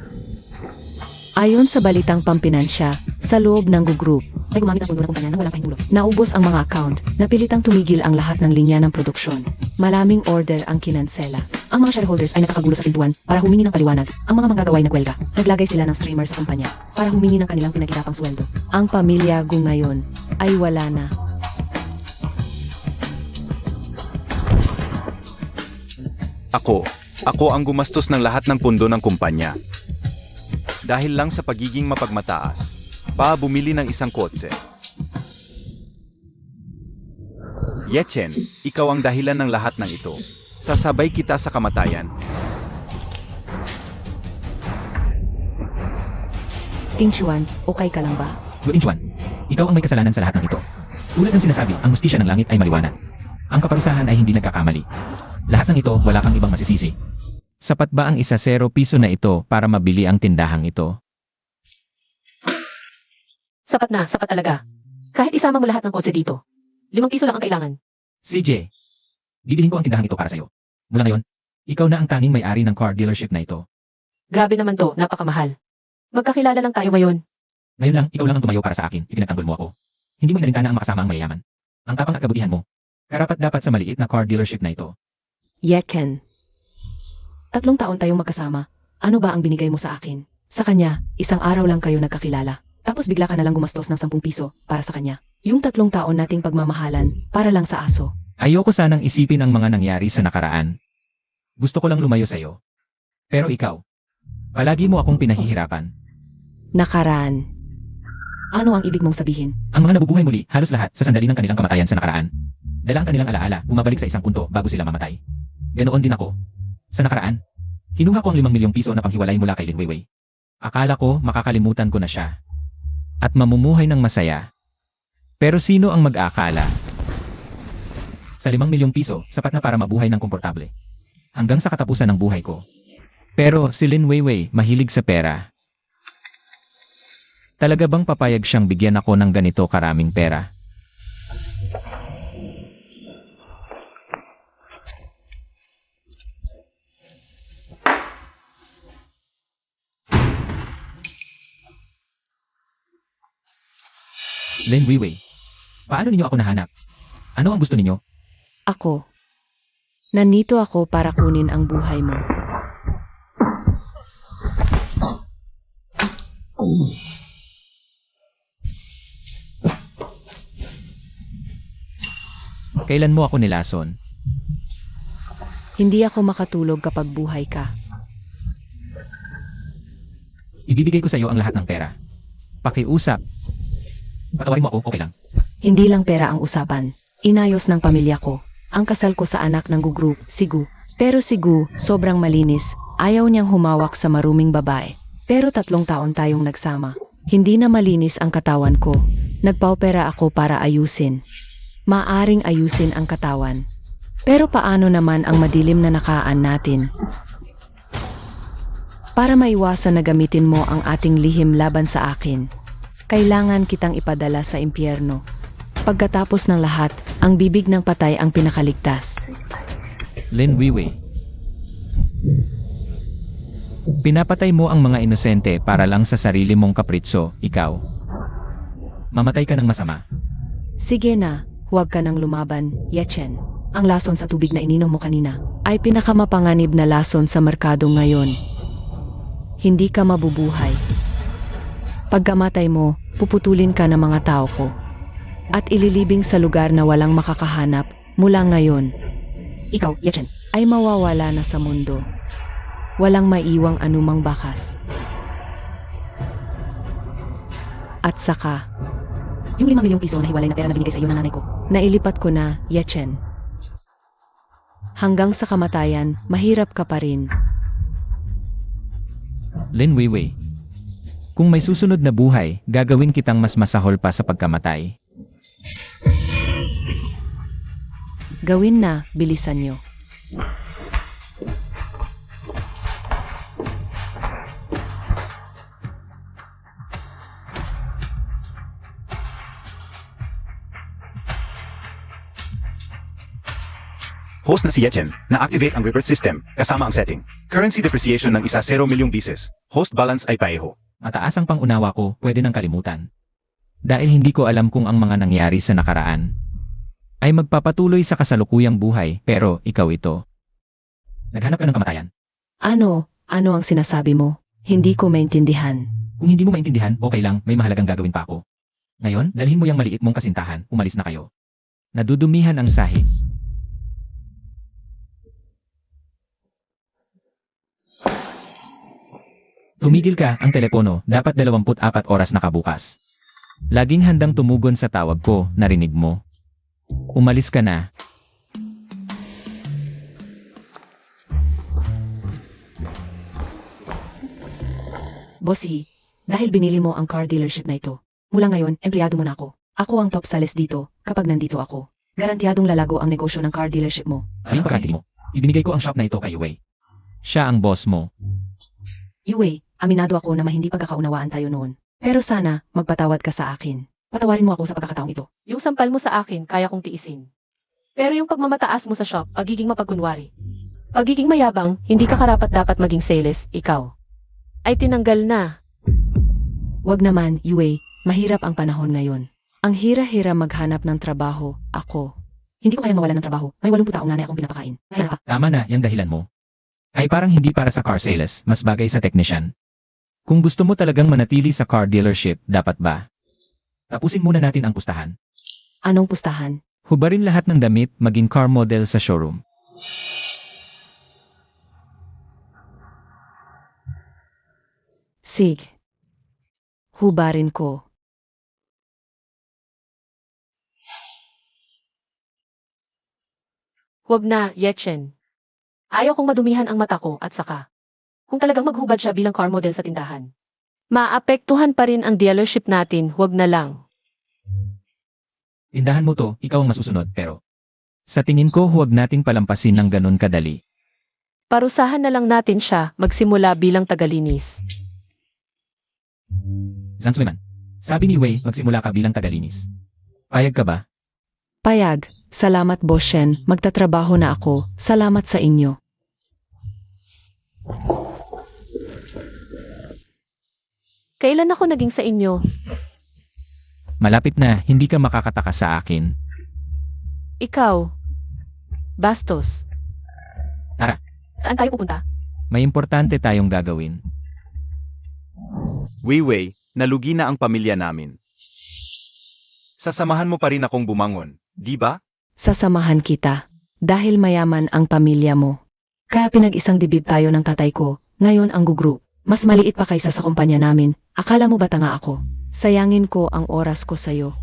Ayon sa balitang pampinansya, sa loob ng Gu Group, Ay gumamit ang pundo ng kumpanya nang walang pahintulot. naubos ang mga account, napilitang tumigil ang lahat ng linya ng produksyon. Maraming order ang kinansela. Ang mga shareholders ay nakakagulo sa pintuan para humingi ng paliwanag. Ang mga manggagawa ay nagwelga. Naglagay sila ng streamer sa kumpanya para humingi ng kanilang pinaghirapang sweldo. Ang pamilya Gu ngayon ay wala na. Ako ang gumastos ng lahat ng pundo ng kumpanya. Dahil lang sa pagiging mapagmataas, bumili ng isang kotse. Yechen, ikaw ang dahilan ng lahat ng ito. Sasabay kita sa kamatayan. Ting Chuan, okay ka lang ba? Gu Inchuan, ikaw ang may kasalanan sa lahat ng ito. Tulad ng sinasabi, ang hustisya ng langit ay maliwanag. Ang kaparusahan ay hindi nagkakamali. Lahat ng ito, wala kang ibang masisisi. Sapat ba ang isa-0 piso na ito para mabili ang tindahang ito? Sapat na, sapat talaga. Kahit isama mo lahat ng kotse dito. 5 piso lang ang kailangan. CJ, bibilhin ko ang tindahang ito para sa'yo. Mula ngayon, ikaw na ang tanging may-ari ng car dealership na ito. Grabe naman to, napakamahal. Magkakilala lang tayo ngayon. Ngayon lang, ikaw lang ang tumayo para sa akin. Ipinagtanggol mo ako. Hindi mo inalintana ang makasama ang mayayaman. Ang tapang at kabutihan mo. Karapat dapat sa maliit na car dealership na ito. Yeken. 3 taon tayong magkasama. Ano ba ang binigay mo sa akin? Sa kanya, 1 araw lang kayo nagkakilala. Tapos bigla ka na lang gumastos ng 10 piso para sa kanya. Yung 3 taon nating pagmamahalan, para lang sa aso. Ayoko sanang isipin ang mga nangyari sa nakaraan. Gusto ko lang lumayo sa'yo. Pero ikaw, palagi mo akong pinahihirapan. Nakaraan. Ano ang ibig mong sabihin? Ang mga nabubuhay muli, halos lahat, sa sandali ng kanilang kamatayan sa nakaraan. Dala ang kanilang alaala, bumabalik sa isang punto bago sila mamatay. Ganoon din ako. Sa nakaraan, kinuha ko ang 5 milyong piso na panghiwalay mula kay Lin Weiwei. Akala ko makakalimutan ko na siya. At mamumuhay ng masaya. Pero sino ang mag-aakala? Sa 5 milyong piso, sapat na para mabuhay ng komportable. Hanggang sa katapusan ng buhay ko. Pero si Lin Weiwei mahilig sa pera. Talaga bang papayag siyang bigyan ako ng ganito karaming pera? Lin Weiwei, paano ninyo ako nahanap? Ano ang gusto ninyo? Ako. Nandito ako para kunin ang buhay mo. Kailan mo ako nilason? Hindi ako makatulog kapag buhay ka. Ibibigay ko sa iyo ang lahat ng pera. Pakiusap. Patawarin mo ako, okay lang. Hindi lang pera ang usapan. Inayos ng pamilya ko. Ang kasal ko sa anak ng Gu Group, si Gu. Pero si Gu, sobrang malinis. Ayaw niyang humawak sa maruming babae. Pero 3 taon tayong nagsama. Hindi na malinis ang katawan ko. Nagpaopera ako para ayusin. Maaring ayusin ang katawan. Pero paano naman ang madilim na nakaan natin? Para maiwasan na gamitin mo ang ating lihim laban sa akin, kailangan kitang ipadala sa impyerno. Pagkatapos ng lahat, ang bibig ng patay ang pinakaligtas. Lin Weiwei. Pinapatay mo ang mga inosente para lang sa sarili mong kapritso, ikaw. Mamatay ka ng masama. Sige na, huwag ka nang lumaban, Yechen. Ang lason sa tubig na ininom mo kanina. Ay pinakamapanganib na lason sa merkado ngayon. Hindi ka mabubuhay. Pagkamatay mo, puputulin ka ng mga tao ko. At ililibing sa lugar na walang makakahanap mula ngayon. Ikaw, Yechen. Ay mawawala na sa mundo. Walang maiwang anumang bakas. At saka, Yung 5 milyong piso na hiwalay na pera na binigay sa iyo ng nanay ko. nailipat ko na, Yechen. Hanggang sa kamatayan, mahirap ka pa rin. Lin Weiwei. Kung may susunod na buhay, gagawin kitang mas masahol pa sa pagkamatay. Gawin na, bilisan nyo. host na si Yechen, na-activate ang reverse system, kasama ang setting. Currency depreciation ng isa 0 milyong bisis. Host balance ay pareho. Mataas ang pangunawa ko, pwede nang kalimutan. Dahil hindi ko alam kung ang mga nangyari sa nakaraan ay magpapatuloy sa kasalukuyang buhay, pero ikaw ito. Naghanap ka ng kamatayan. Ano ang sinasabi mo? Hindi ko maintindihan. Kung hindi mo maintindihan, okay lang, may mahalagang gagawin pa ako. Ngayon, dalhin mo yung maliit mong kasintahan, umalis na kayo. Nadudumihan ang sahig. Tumigil ka, ang telepono, dapat 24 oras nakabukas. Laging handang tumugon sa tawag ko, narinig mo. Umalis ka na. Bossy, dahil binili mo ang car dealership na ito, mula ngayon, empleyado mo na ako. Ako ang top sales dito kapag nandito ako. Garantiyadong lalago ang negosyo ng car dealership mo. Ayun pagkakili mo. Ibinigay ko ang shop na ito kay Wei. Siya ang boss mo. Yue, aminado ako na hindi pagkakaunawaan tayo noon. Pero sana, magpatawad ka sa akin. Patawarin mo ako sa pagkakataong ito. Yung sampal mo sa akin, kaya kong tiisin. Pero yung pagmamataas mo sa shop, pagiging mapagkunwari. Pagiging mayabang, hindi ka karapat dapat maging sales, ikaw. Ay tinanggal na. Wag naman, Yue, mahirap ang panahon ngayon. Ang hira-hira maghanap ng trabaho, ako. Hindi ko kayang mawalan ng trabaho. May 80 taong nanay akong pinapakain. Kaya ka. Tama na, yung dahilan mo. Ay parang hindi para sa car sales, mas bagay sa technician. Kung gusto mo talagang manatili sa car dealership, dapat ba? Tapusin muna natin ang pustahan. Anong pustahan? Hubarin lahat ng damit, maging car model sa showroom. Sig. Hubarin ko. Huwag na, Yechen. Ayaw kong madumihan ang mata ko at saka. Kung talagang maghubad siya bilang car model sa tindahan. Maapektuhan pa rin ang dealership natin, huwag na lang. Tindahan mo to, ikaw ang masusunod, pero sa tingin ko huwag nating palampasin ng ganun kadali. Parusahan na lang natin siya magsimula bilang tagalinis. Zhang Suiman, sabi ni Wei, magsimula ka bilang tagalinis. Payag ka ba? Payag. Salamat, Boss Shen. Magtatrabaho na ako. Salamat sa inyo. Kailan ako naging sa inyo? Malapit na, hindi ka makakatakas sa akin. Ikaw. Bastos. Tara. Saan tayo pupunta? May importante tayong gagawin. Weiwei, nalugi na ang pamilya namin. Sasamahan mo pa rin akong bumangon, di ba? Sasamahan kita. Dahil mayaman ang pamilya mo. Kaya pinag-isang dibib tayo ng tatay ko. Ngayon ang gugroup. Mas maliit pa kaysa sa kumpanya namin. Akala mo ba tanga ako? Sayangin ko ang oras ko sa'yo.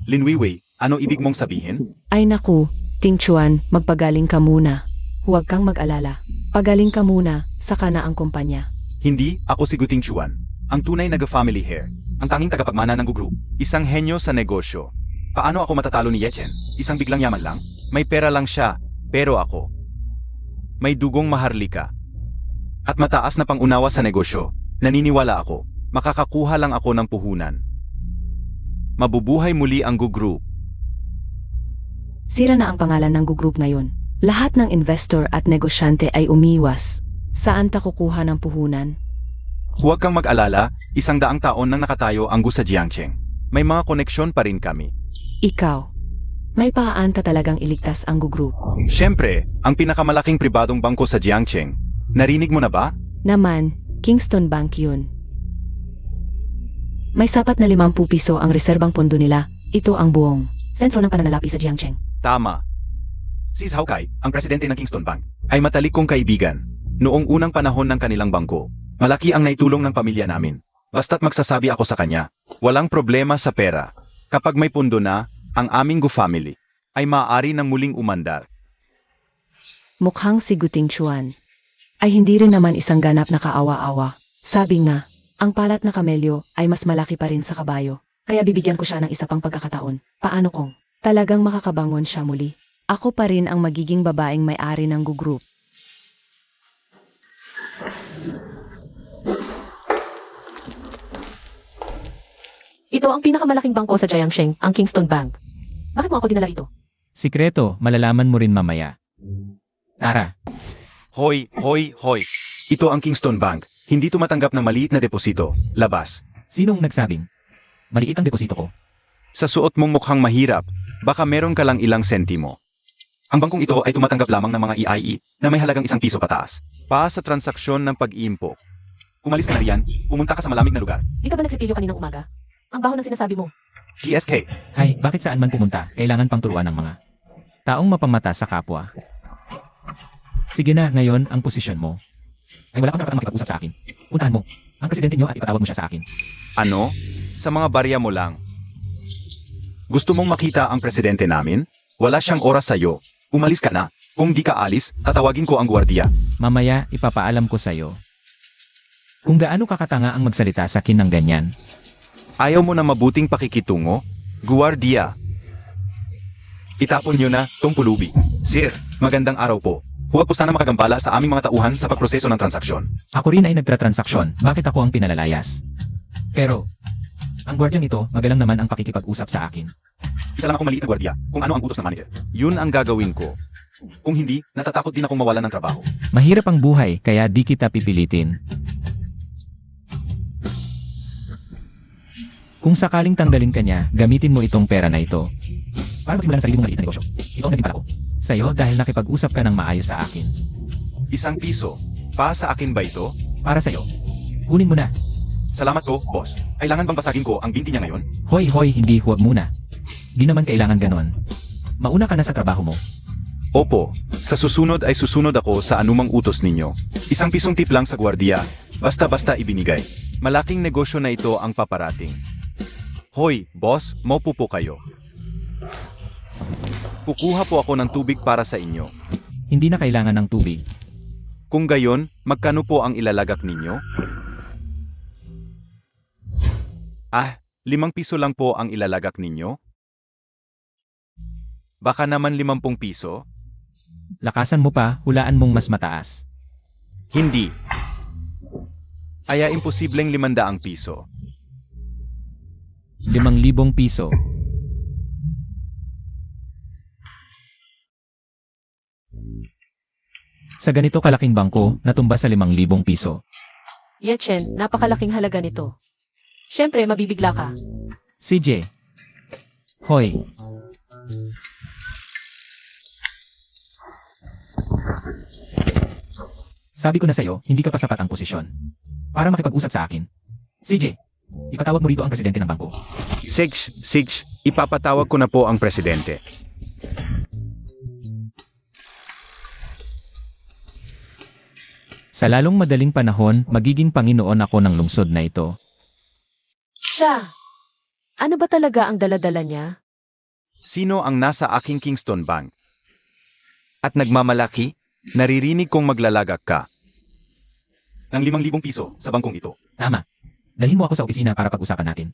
Lin Weiwei, ano ibig mong sabihin? Ay naku, Ting Chuan, magpagaling ka muna. Huwag kang mag-alala. Pagaling ka muna, saka na ang kumpanya. Hindi, ako si Guting Chuan. Ang tunay na family hair. Ang tanging tagapagmana ng group. Isang henyo sa negosyo. Paano ako matatalo ni Yechen? Isang biglang yaman lang? May pera lang siya, pero ako. May dugong maharlika. At mataas na pangunawa sa negosyo. Naniniwala ako, makakakuha lang ako ng puhunan. Mabubuhay muli ang group. Sira na ang pangalan ng gugroup ngayon. Lahat ng investor at negosyante ay umiwas. Saan ta kukuha ng puhunan? Huwag kang mag-alala, 100 taon nang nakatayo ang sa Jiangcheng. May mga koneksyon pa rin kami. Ikaw. May paaan ka talagang iligtas ang gugroup. Siyempre, ang pinakamalaking pribadong bangko sa Jiangcheng. Narinig mo na ba? Naman, Kingston Bank yun. May sapat na 50 piso ang reserbang pondo nila. Ito ang buong sentro ng pananalapi sa Jiangcheng. Tama. Si Zhao Kai, ang presidente ng Kingston Bank, ay matalik kong kaibigan. Noong unang panahon ng kanilang bangko, malaki ang naitulong ng pamilya namin. Basta't magsasabi ako sa kanya, walang problema sa pera. Kapag may pundo na, ang aming family ay maaari ng muling umandar. Mukhang si Guting Chuan. Ay hindi rin naman isang ganap na kaawa-awa. Sabi nga, ang palat na kamelyo ay mas malaki pa rin sa kabayo. Kaya bibigyan ko siya ng isa pang pagkakataon. Paano kung talagang makakabangon siya muli? Ako pa rin ang magiging babaeng may-ari ng gugroup. Ito ang pinakamalaking bangko sa Jiangcheng, ang Kingston Bank. Bakit mo ako dinala rito? Sikreto, malalaman mo rin mamaya. Tara, Hoy, hoy, hoy. Ito ang Kingston Bank. Hindi tumatanggap ng maliit na deposito. Labas. sinong nagsabing? Maliit ang deposito ko. Sa suot mong mukhang mahirap, baka meron ka lang ilang sentimo. Ang bangkong ito ay tumatanggap lamang ng mga EIE na may halagang 1 piso pataas. Pa sa transaksyon ng pag-iimpo. Umalis ka na riyan, pumunta ka sa malamig na lugar. Di ka ba nagsipilyo kaninang umaga? Ang baho ng sinasabi mo. GSK. Hay, bakit saan man pumunta, kailangan pang turuan ng mga taong mapamata sa kapwa. Sige na, ngayon, ang posisyon mo. Ay wala kang karapatang makipag-usap sa akin. Puntahan mo. Ang presidente niyo at ipatawag mo siya sa akin. Ano? Sa mga barya mo lang. Gusto mong makita ang presidente namin? Wala siyang oras sa'yo. Umalis ka na. Kung di ka alis, tatawagin ko ang gwardiya. Mamaya, ipapaalam ko sa'yo. Kung gaano kakatanga ang magsalita sa akin ng ganyan. Ayaw mo na mabuting pakikitungo? Gwardiya. Itapon nyo na tong pulubi. Sir, magandang araw po. Huwag po sana makagambala sa aming mga tauhan sa pagproseso ng transaksyon. Ako rin ay nagtratransaksyon, bakit ako ang pinalalayas? Pero, ang gwardyang ito, magalang naman ang pakikipag-usap sa akin. Isa lang akong maliit na gwardiya kung ano ang utos ng manager. Yun ang gagawin ko. Kung hindi, natatakot din akong mawalan ng trabaho. Mahirap ang buhay, kaya di kita pipilitin. Kung sakaling tanggalin ka niya, gamitin mo itong pera na ito. Para magsimula ng sarili mong maliit na negosyo. Ito ang naging para ko. Sa'yo dahil nakipag-usap ka ng maayos sa akin. 1 piso. Pa sa akin ba ito? Para sa'yo. Kunin mo na. Salamat po, boss. Kailangan bang basagin ko ang binti niya ngayon? Hoy, hindi, huwag muna. Di naman kailangan ganon. Mauna ka na sa trabaho mo. Opo, sa susunod ay susunod ako sa anumang utos ninyo. 1 pisong tip lang sa gwardiya, basta-basta ibinigay. Malaking negosyo na ito ang paparating. Hoy, boss, maupo po kayo. Kukuha po ako ng tubig para sa inyo. Hindi na kailangan ng tubig. Kung gayon, magkano po ang ilalagak ninyo? 5 piso lang po ang ilalagak ninyo? Baka naman 50 piso? Lakasan mo pa, hulaan mong mas mataas. Hindi. Aya imposibleng 500 piso. 5,000 piso. Sa ganito kalaking bangko, natumba sa 5,000 piso. Yechen, napakalaking halaga nito. Siyempre, mabibigla ka. CJ. Hoy. Sabi ko na sa'yo, hindi ka pa sapat ang posisyon. Para makipag-usap sa akin. CJ, ipatawag mo rito ang presidente ng bangko. Sigs, ipapatawag ko na po ang presidente. Sa lalong madaling panahon, magiging Panginoon ako ng lungsod na ito. Siya! Ano ba talaga ang daladala niya? Sino ang nasa aking Kingston Bank? At nagmamalaki, naririnig kong maglalagak ka. Ng 5,000 piso sa bangkong ito. Tama. Dalhin mo ako sa opisina para pag-usapan natin.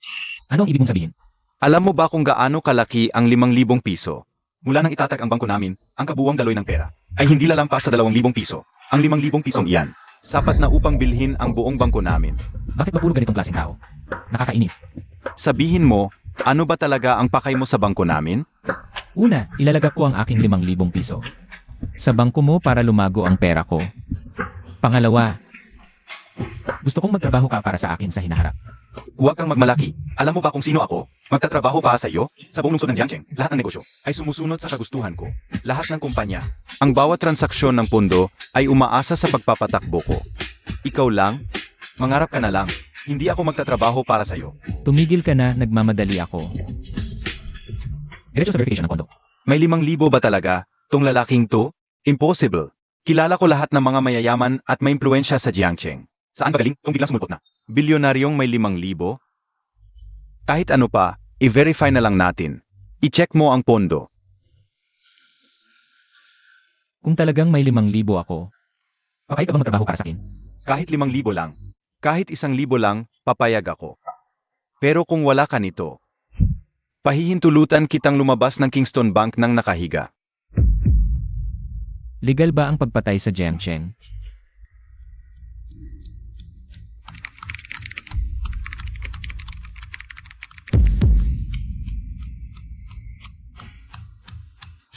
Ano ang ibig mong sabihin? Alam mo ba kung gaano kalaki ang 5,000 piso? Mula nang itatag ang bangko namin, ang kabuuang daloy ng pera ay hindi lalampas sa 2,000 piso. Ang 5,000 pisong iyan, sapat na upang bilhin ang buong bangko namin. Bakit ba puro ganitong klaseng tao? Nakakainis. Sabihin mo, ano ba talaga ang pakay mo sa bangko namin? Una, ilalagak ko ang aking 5,000 piso. Sa bangko mo para lumago ang pera ko. Pangalawa, gusto kong magtrabaho ka para sa akin sa hinaharap. Huwag kang magmalaki. Alam mo ba kung sino ako? Magtatrabaho pa sa iyo? Sa buong lungsod ng Jiangcheng, lahat ng negosyo ay sumusunod sa kagustuhan ko. Lahat ng kumpanya. Ang bawat transaksyon ng pondo ay umaasa sa pagpapatakbo ko. Ikaw lang? Mangarap ka na lang. Hindi ako magtatrabaho para sa iyo. Tumigil ka na, nagmamadali ako. Diretso sa verification ng pondo. May 5,000 ba talaga? Tong lalaking to? Impossible. Kilala ko lahat ng mga mayayaman at may impluensya sa Jiangcheng. Saan ba galing kung biglang sumulpot na? Bilyonaryong may 5,000? Kahit ano pa, i-verify na lang natin. I-check mo ang pondo. Kung talagang may 5,000 ako, papayag ka bang magtrabaho para sa akin? Kahit 5,000 lang. Kahit 1,000 lang, papayag ako. Pero kung wala ka nito, pahihintulutan kitang lumabas ng Kingston Bank ng nakahiga. Legal ba ang pagpatay sa Jiangcheng?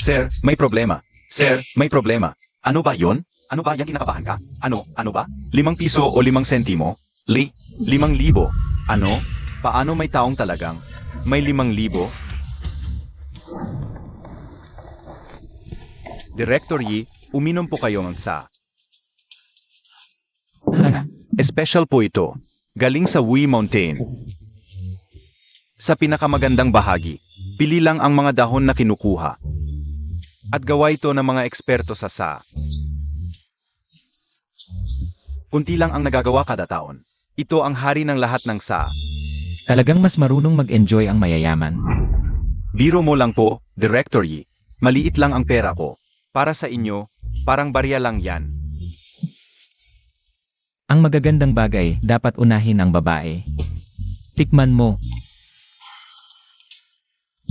Sir, may problema. Sir, may problema. Ano ba yon? Ano ba yan, kinakabahan ka? Ano ba? 5 piso o 5 sentimo? 5,000. Ano? Paano may taong talagang may 5,000? Director Yi, uminom po kayo ng sa. Special po ito. Galing sa Wui Mountain. Sa pinakamagandang bahagi, pili lang ang mga dahon na kinukuha. At gawa ito ng mga eksperto sa sa. Kunti lang ang nagagawa kada taon. Ito ang hari ng lahat ng sa. Talagang mas marunong mag-enjoy ang mayayaman. Biro mo lang po, Director Yi. Maliit lang ang pera ko. Para sa inyo, parang barya lang yan. Ang magagandang bagay, dapat unahin ang babae. Tikman mo.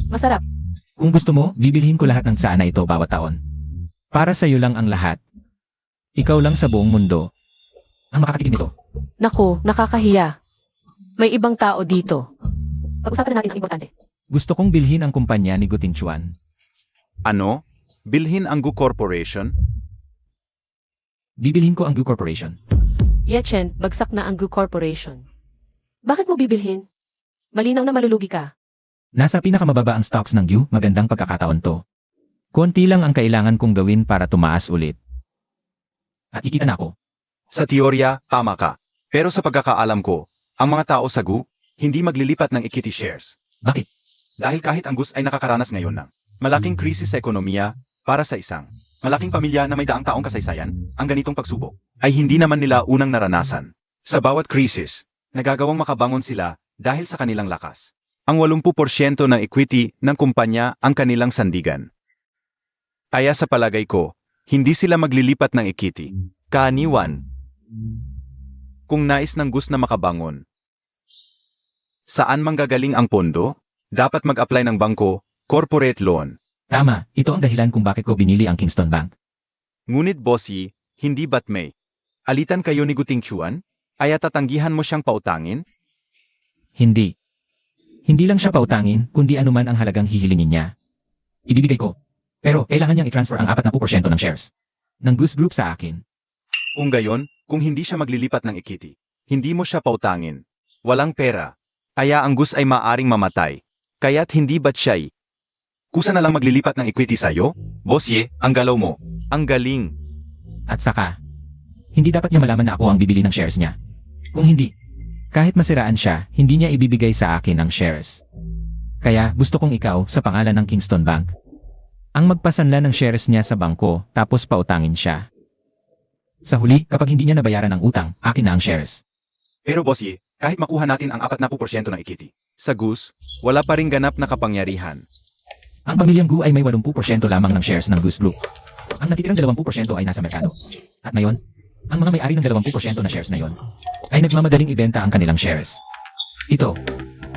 Masarap. Kung gusto mo, bibilhin ko lahat ng sana ito bawat taon. Para sa iyo lang ang lahat. Ikaw lang sa buong mundo ang makakatikim nito. Naku, nakakahiya. May ibang tao dito. Pag-usapan na natin ang importante. Gusto kong bilhin ang kumpanya ni Guting Chuan. Ano? Bilhin ang Gu Corporation? Bibilhin ko ang Gu Corporation. Yechen, bagsak na ang Gu Corporation. Bakit mo bibilhin? Malinaw na malulugi ka. Nasa pinakamababa ang stocks ng Gu, magandang pagkakataon to. Konti lang ang kailangan kong gawin para tumaas ulit. At kikita na ako. Sa teorya, tama ka. Pero sa pagkakaalam ko, ang mga tao sa Gu, hindi maglilipat ng equity shares. Bakit? Dahil kahit ang GUS ay nakakaranas ngayon ng malaking krisis sa ekonomiya, para sa isang malaking pamilya na may daang taong kasaysayan, ang ganitong pagsubok ay hindi naman nila unang naranasan. Sa bawat krisis, nagagawang makabangon sila dahil sa kanilang lakas. Ang 80% ng equity ng kumpanya ang kanilang sandigan. Kaya sa palagay ko, hindi sila maglilipat ng equity. Kaaniwan. Kung nais ng GUS na makabangon, saan manggagaling ang pondo? Dapat mag-apply ng bangko, corporate loan. Tama, ito ang dahilan kung bakit ko binili ang Kingston Bank. Ngunit bossy, hindi ba't may alitan kayo ni Guting Chuan? Ay tatanggihan mo siyang pautangin? Hindi. Hindi lang siya pautangin, kundi anuman ang halagang hihilingin niya. Ibibigay ko. Pero kailangan niyang i-transfer ang 40% ng shares ng GUS Group sa akin. Kung gayon, kung hindi siya maglilipat ng equity, hindi mo siya pautangin. Walang pera. Kaya ang GUS ay maaring mamatay. Kaya't hindi ba't siya'y kusa na lang maglilipat ng equity sa'yo? Bossye, ang galaw mo. Ang galing. At saka, hindi dapat niya malaman na ako ang bibili ng shares niya. Kung hindi, kahit masiraan siya, hindi niya ibibigay sa akin ang shares. Kaya gusto kong ikaw sa pangalan ng Kingston Bank ang magpasanla ng shares niya sa bangko tapos pautangin siya. Sa huli, kapag hindi niya nabayaran ang utang, akin na ang shares. Pero bossye, kahit makuha natin ang 40% ng equity, sa GUS, wala pa ring ganap na kapangyarihan. Ang pamilyang Gu ay may 80% lamang ng shares ng GUS Group. Ang natitirang 20% ay nasa merkado. At ngayon, ang mga may-ari ng 20% na shares na yon ay nagmamadaling ibenta ang kanilang shares. Ito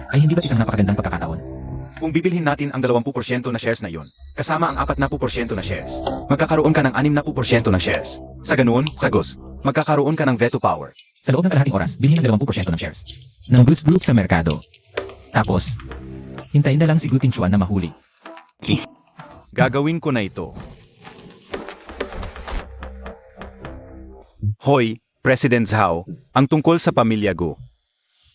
ay hindi ba isang napakagandang pagkakataon? Kung bibilhin natin ang 20% na shares na yon, kasama ang 40% na shares, magkakaroon ka ng 60% na shares. Sa ganoon, sa GUS, magkakaroon ka ng veto power. Sa loob ng kalahating oras, bilhin ang 20% ng shares ng GUS Group sa merkado. Tapos, hintayin na lang si Guting Chuan na mahuli. Gagawin ko na ito. Hoy, President Zhao, ang tungkol sa pamilya Gu.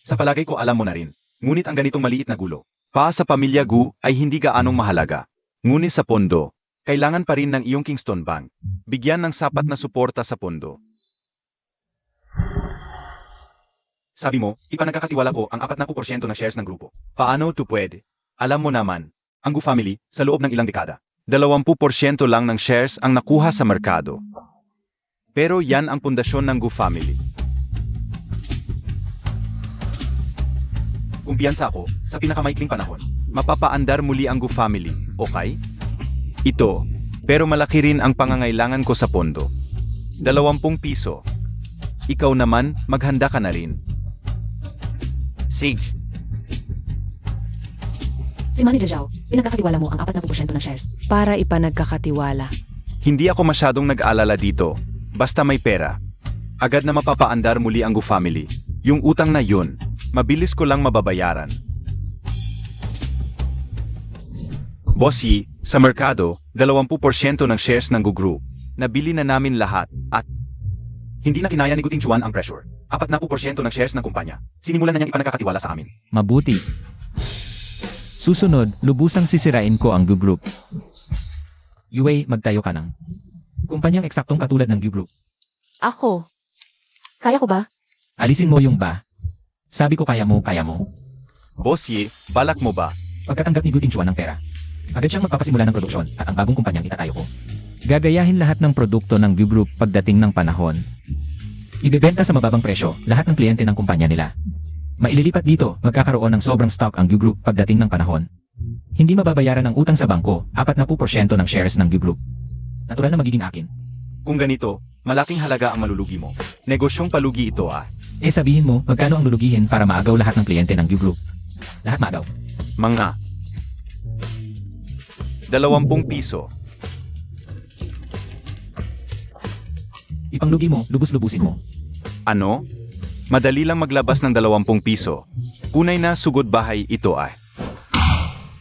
Sa palagay ko alam mo na rin, ngunit ang ganitong maliit na gulo, pa sa pamilya Gu ay hindi gaanong mahalaga. Ngunit sa pondo, kailangan pa rin ng iyong Kingston Bank. Bigyan ng sapat na suporta sa pondo. Sabi mo, ipanagkakatiwala ko ang 40% na shares ng grupo. Paano ito pwede? Alam mo naman, ang Gu family, sa loob ng ilang dekada, 20% lang ng shares ang nakuha sa merkado. Pero yan ang pundasyon ng Gu family. Kumpiyansa ako, sa pinakamaikling panahon, mapapaandar muli ang Gu family, okay? Ito, pero malaki rin ang pangangailangan ko sa pondo. 20 piso. Ikaw naman, maghanda ka na rin. Sage. Si Manny Zhao, pinagkakatiwala mo ang 40% ng shares. Para ipanagkakatiwala. Hindi ako masyadong nag-alala dito. Basta may pera. Agad na mapapaandar muli ang Gu family. Yung utang na yun, mabilis ko lang mababayaran. Bossy, Sa merkado, 20% ng shares ng Gu Group. Nabili na namin lahat at hindi na kinaya ni Guting Chuan ang pressure. 40% ng shares ng kumpanya. Sinimulan na niyang ipanagkakatiwala sa amin. Mabuti. Susunod, lubusang sisirain ko ang Gu Group. Yue, magtayo ka ng kumpanyang eksaktong katulad ng Gu Group. Ako. Kaya ko ba? Alisin mo yung ba. Sabi ko kaya mo, kaya mo. Boss Ye, balak mo ba? Pagkatanggap ni Guting Chuan ng pera, agad siyang magpapasimula ng produksyon at ang bagong kumpanyang itatayo ko. Gagayahin lahat ng produkto ng Gu Group pagdating ng panahon. Ibebenta sa mababang presyo lahat ng kliyente ng kumpanya nila. Maililipat dito, magkakaroon ng sobrang stock ang Gu Group pagdating ng panahon. Hindi mababayaran ang utang sa bangko, 40% ng shares ng Gu Group. Natural na magiging akin. Kung ganito, malaking halaga ang malulugi mo. Negosyong palugi ito ah. Sabihin mo, magkano ang lulugihin para maagaw lahat ng kliyente ng Gu Group? Lahat maagaw. Mga 20 piso. Ipanglugi mo, lubos-lubusin mo. Ano? Madali lang maglabas ng 20 piso. Unay na sugod bahay ito ay.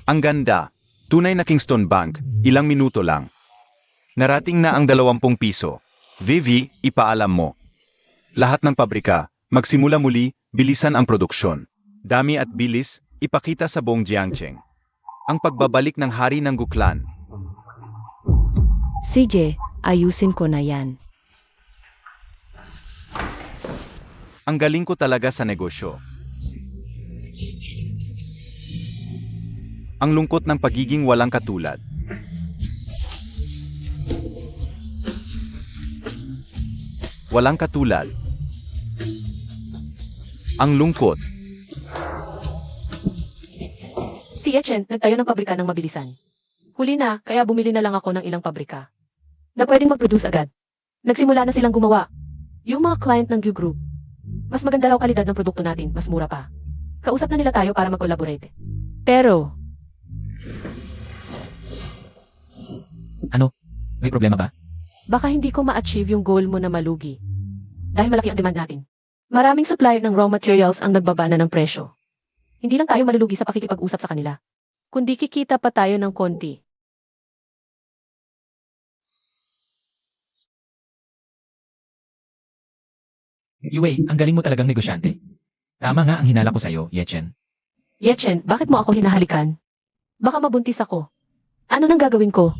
Ang ganda. Tunay na Kingston Bank, ilang minuto lang. Narating na ang 20 piso. Vivi, ipaalam mo. Lahat ng pabrika, magsimula muli, bilisan ang produksyon. Dami at bilis, ipakita sa buong Jiangcheng. Ang pagbabalik ng hari ng Guklan. Sige, ayusin ko na yan. Ang galing ko talaga sa negosyo. Ang lungkot ng pagiging walang katulad. Walang katulad. Ang lungkot. Si Echen, nagtayo ng pabrika ng mabilisan. Huli na, kaya bumili na lang ako ng ilang pabrika. Na pwedeng mag-produce agad. Nagsimula na silang gumawa. Yung mga client ng Gu Group. Mas maganda raw kalidad ng produkto natin, mas mura pa. Kausap na nila tayo para mag-collaborate. Pero, May problema ba? Baka hindi ko ma-achieve yung goal mo na malugi. Dahil malaki ang demand natin. Maraming supplier ng raw materials ang nagbabana ng presyo. Hindi lang tayo malulugi sa pakikipag-usap sa kanila. Kundi kikita pa tayo ng konti. Yue, ang galing mo talagang negosyante. Tama nga ang hinala ko sa'yo, Yechen. Yechen, bakit mo ako hinahalikan? Baka mabuntis ako. Ano nang gagawin ko?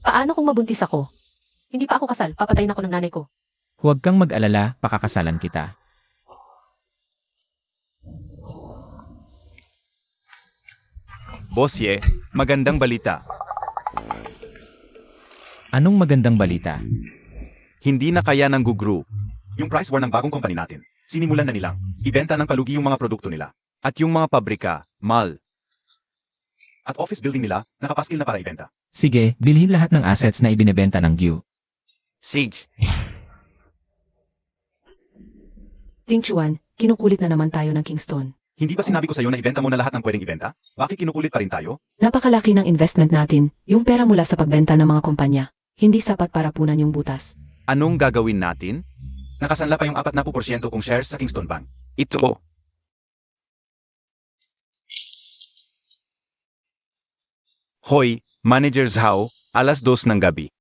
Paano kung mabuntis ako? Hindi pa ako kasal, papatayin ako ng nanay ko. Huwag kang mag-alala, pakakasalan kita. Boss Ye, magandang balita. Anong magandang balita? Hindi na kaya ng Gu Group. Yung price war ng bagong company natin. Sinimulan na nilang ibenta ng palugi yung mga produkto nila. At yung mga pabrika, mall. At office building nila, nakapaskil na para ibenta. Sige, bilhin lahat ng assets na ibinebenta ng Gu. Sage, Ting Chuan, kinukulit na naman tayo ng Kingston. hindi ba sinabi ko sa'yo na ibenta mo na lahat ng pwedeng ibenta? Bakit kinukulit pa rin tayo? Napakalaki ng investment natin, yung pera mula sa pagbenta ng mga kumpanya. Hindi sapat para punan yung butas. Anong gagawin natin? Nakasanla pa yung 40% kong shares sa Kingston Bank. Ito. Hoy, Manager Zhao, alas 2 ng gabi.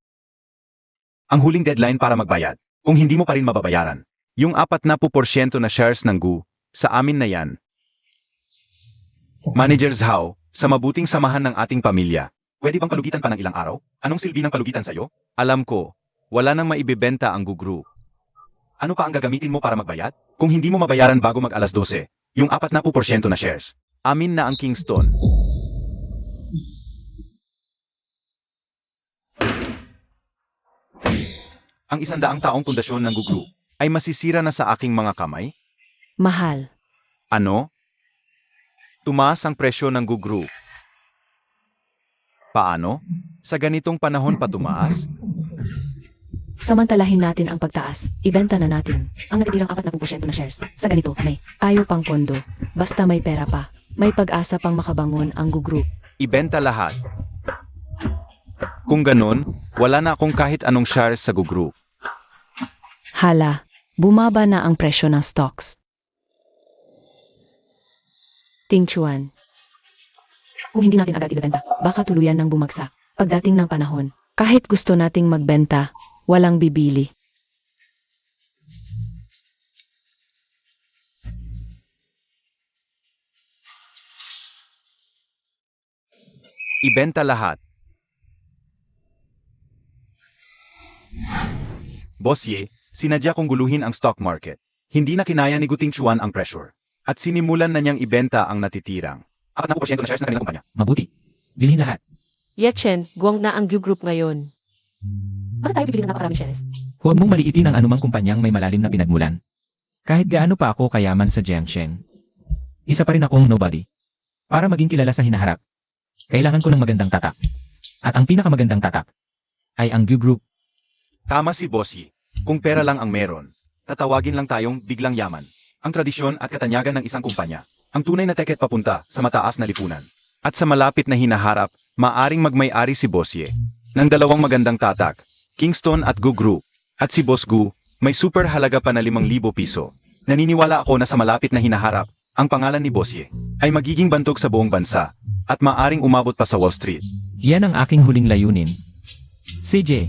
Ang huling deadline para magbayad. Kung hindi mo pa rin mababayaran. Yung 40% na shares ng Gu, sa amin na yan. Manager Zhao, sa mabuting samahan ng ating pamilya, pwede bang palugitan pa ng ilang araw? Anong silbi ng palugitan sa'yo? Alam ko, wala nang maibebenta ang Gu Group. Ano pa ang gagamitin mo para magbayad? Kung hindi mo mabayaran bago mag alas 12, yung 40% na shares, amin na ang Kingston. Ang 100 taong pundasyon ng Gu Group ay masisira na sa aking mga kamay? mahal. Ano? Tumaas ang presyo ng Gu Group. Paano? Sa ganitong panahon pa tumaas? Samantalahin natin ang pagtaas. Ibenta na natin ang natitirang 40% na shares. Sa ganito, may Ayaw pang pondo. Basta may pera pa. May pag-asa pang makabangon ang Gu Group. Ibenta lahat. Kung ganun, wala na akong kahit anong shares sa Gu Group. Hala, bumaba na ang presyo ng stocks. Ting Chuan, kung hindi natin agad ibebenta, baka tuluyan ng bumagsak. Pagdating ng panahon, Kahit gusto nating magbenta, walang bibili. Ibenta lahat. Boss Ye, sinadya kong guluhin ang stock market. Hindi na kinaya ni Guting Chuan ang pressure. At sinimulan na niyang ibenta ang natitirang. 4% na shares ng kanilang kumpanya. Mabuti. Bilhin lahat. Yechen, guwang na ang Gu Group ngayon. Bakit tayo bibili ng napakaraming shares? Huwag mong maliitin ang anumang kumpanyang may malalim na pinagmulan. Kahit gaano pa ako kayaman sa Jiangsheng, isa pa rin akong nobody. Para maging kilala sa hinaharap, kailangan ko ng magandang tatak. At ang pinakamagandang tatak ay ang Gu Group. Tama si Boss Ye. Kung pera lang ang meron, tatawagin lang tayong biglang yaman. Ang tradisyon at katanyagan ng isang kumpanya, ang tunay na tiket papunta sa mataas na lipunan. At sa malapit na hinaharap, maaring magmay-ari si Boss Ye ng dalawang magandang tatak, Kingston at Gu Group. At si Boss Gu, may super halaga pa na 5,000 piso. Naniniwala ako na sa malapit na hinaharap, ang pangalan ni Boss Ye ay magiging bantog sa buong bansa at maaring umabot pa sa Wall Street. Yan ang aking huling layunin. CJ,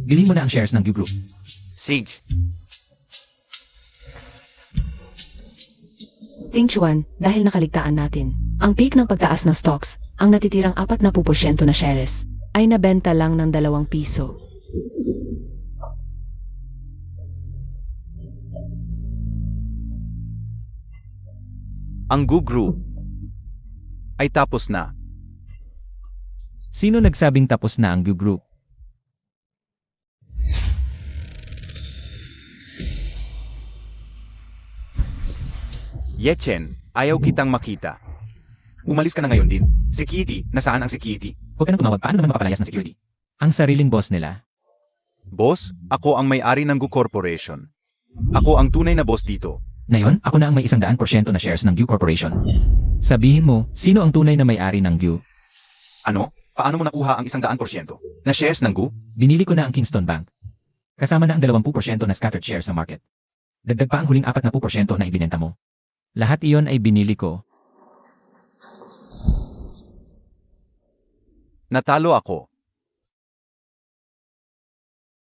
bilhin mo na ang shares ng Gu Group. Sage. Ting Chuan, dahil nakaligtaan natin, ang peak ng pagtaas ng stocks, ang natitirang 40% na shares. Ay nabenta lang ng 2 piso. Ang Gu Group ay tapos na. Sino nagsabing tapos na ang Gu Group? Yechen, ayaw kitang makita. Umalis ka na ngayon din. Security, nasaan ang security? Huwag ka nang tumawag. Paano naman mapapalayas ng security? Ang sariling boss nila. Boss, ako ang may-ari ng Gu Corporation. Ako ang tunay na boss dito. Ngayon, ako na ang may 100% na shares ng Gu Corporation. Sabihin mo, sino ang tunay na may-ari ng Gu? Ano? Paano mo nakuha ang 100% na shares ng Gu? Binili ko na ang Kingston Bank. Kasama na ang 20% na scattered shares sa market. Dagdag pa ang huling 40% na ibinenta mo. Lahat iyon ay binili ko. Natalo ako.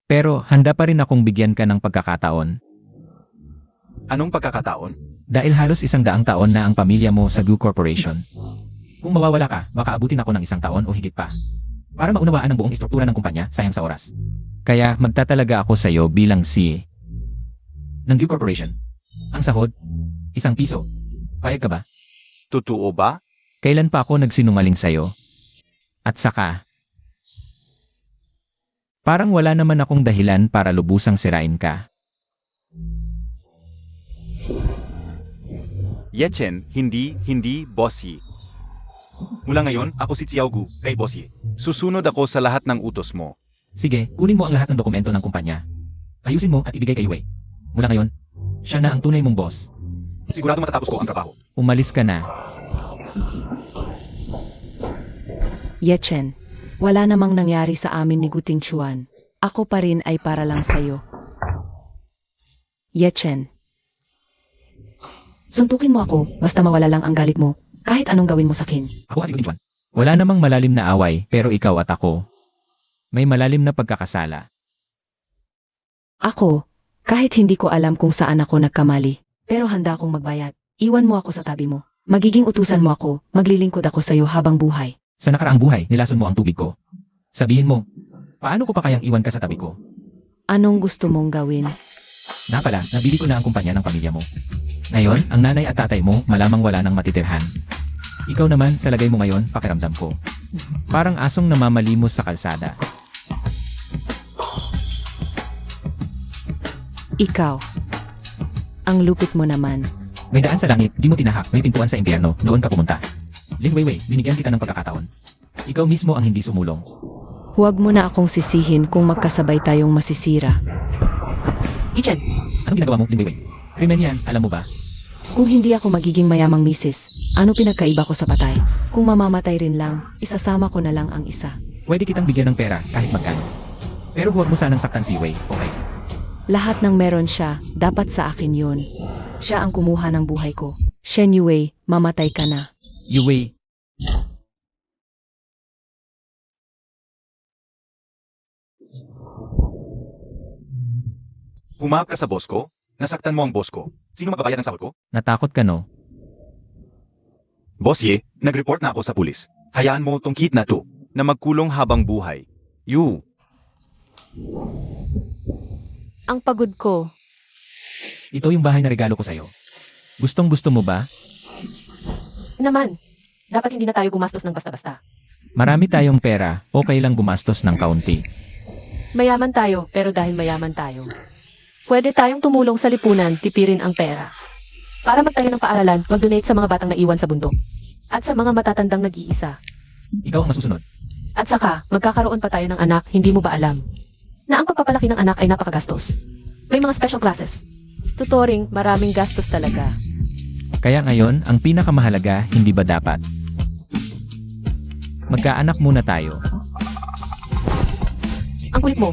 Pero handa pa rin akong bigyan ka ng pagkakataon. Anong pagkakataon? Dahil halos 100 taon na ang pamilya mo sa Gu Corporation. Kung mawawala ka, baka abutin ako ng 1 taon o higit pa. Para maunawaan ang buong istruktura ng kumpanya, sayang sa oras. Kaya magtatalaga ako sa iyo bilang CEO ng Gu Corporation. Ang sahod, 1 piso. Payag ka ba? Totoo ba? Kailan pa ako nagsinungaling sa iyo? At saka, parang wala naman akong dahilan para lubusang sirain ka. Yechen, hindi, Boss Ye. Mula ngayon, ako si Xiao Gu, kay Boss Ye. Susunod ako sa lahat ng utos mo. Sige, kunin mo ang lahat ng dokumento ng kumpanya. Ayusin mo at ibigay kay Wei. Mula ngayon, siya na ang tunay mong boss. Sigurado matatapos ko ang trabaho. Umalis ka na. Yechen, wala namang nangyari sa amin ni Guting Chuan. Ako pa rin ay para lang sa'yo. Yechen, Suntukin mo ako, basta mawala lang ang galit mo, kahit anong gawin mo sa akin. Ako si Guting Chuan. Wala namang malalim na away, pero ikaw at ako. May malalim na pagkakasala. ako, kahit hindi ko alam kung saan ako nagkamali. Pero handa akong magbayad. Iwan mo ako sa tabi mo. Magiging utusan mo ako, maglilingkod ako sa iyo habang buhay. Sa nakaraang buhay, nilason mo ang tubig ko. Sabihin mo, paano ko pa kayang iwan ka sa tabi ko? Anong gusto mong gawin? Na pala, nabili ko na ang kumpanya ng pamilya mo. Ngayon, ang nanay at tatay mo malamang wala nang matitirhan. Ikaw naman, sa lagay mo ngayon, pakiramdam ko. Parang asong namamalimos sa kalsada. Ikaw. Ang lupit mo naman. May daan sa langit, di mo tinahak, may pintuan sa impyerno, noon ka pumunta. Lin Weiwei, binigyan kita ng pagkakataon. Ikaw mismo ang hindi sumulong. Huwag mo na akong sisihin kung magkasabay tayong masisira. Yechen, Anong ginagawa mo, Lin Weiwei? Krimen yan, alam mo ba? kung hindi ako magiging mayamang misis, ano pinagkaiba ko sa patay? Kung mamamatay rin lang, isasama ko na lang ang isa. Pwede kitang bigyan ng pera kahit magkano. Pero huwag mo sanang saktan si Wei, okay? Lahat ng meron siya, dapat sa akin yun. Siya ang kumuha ng buhay ko. Shen Yue, mamatay ka na. Yu Wei, Humahap ka sa boss ko? Nasaktan mo ang boss ko. Sino magbabayad ng sahod ko? Natakot ka no? Boss Ye, nag-report na ako sa pulis. Hayaan mo tong kid na to, na magkulong habang buhay. You. Ang pagod ko. Ito yung bahay na regalo ko sa'yo. Gustong gusto mo ba? Naman, dapat hindi na tayo gumastos ng basta-basta. Marami tayong pera, okay lang gumastos ng kaunti. Mayaman tayo, pero dahil mayaman tayo, pwede tayong tumulong sa lipunan, tipirin ang pera. Para magtayo ng paaralan, mag-donate sa mga batang naiwan sa bundok. At sa mga matatandang nag-iisa. Ikaw ang masusunod. At saka, magkakaroon pa tayo ng anak, hindi mo ba alam? Na ang pagpapalaki ng anak ay napakagastos. May mga special classes. Tutoring, maraming gastos talaga. Kaya ngayon, ang pinakamahalaga, hindi ba dapat? Magkaanak muna tayo. Ang kulit mo.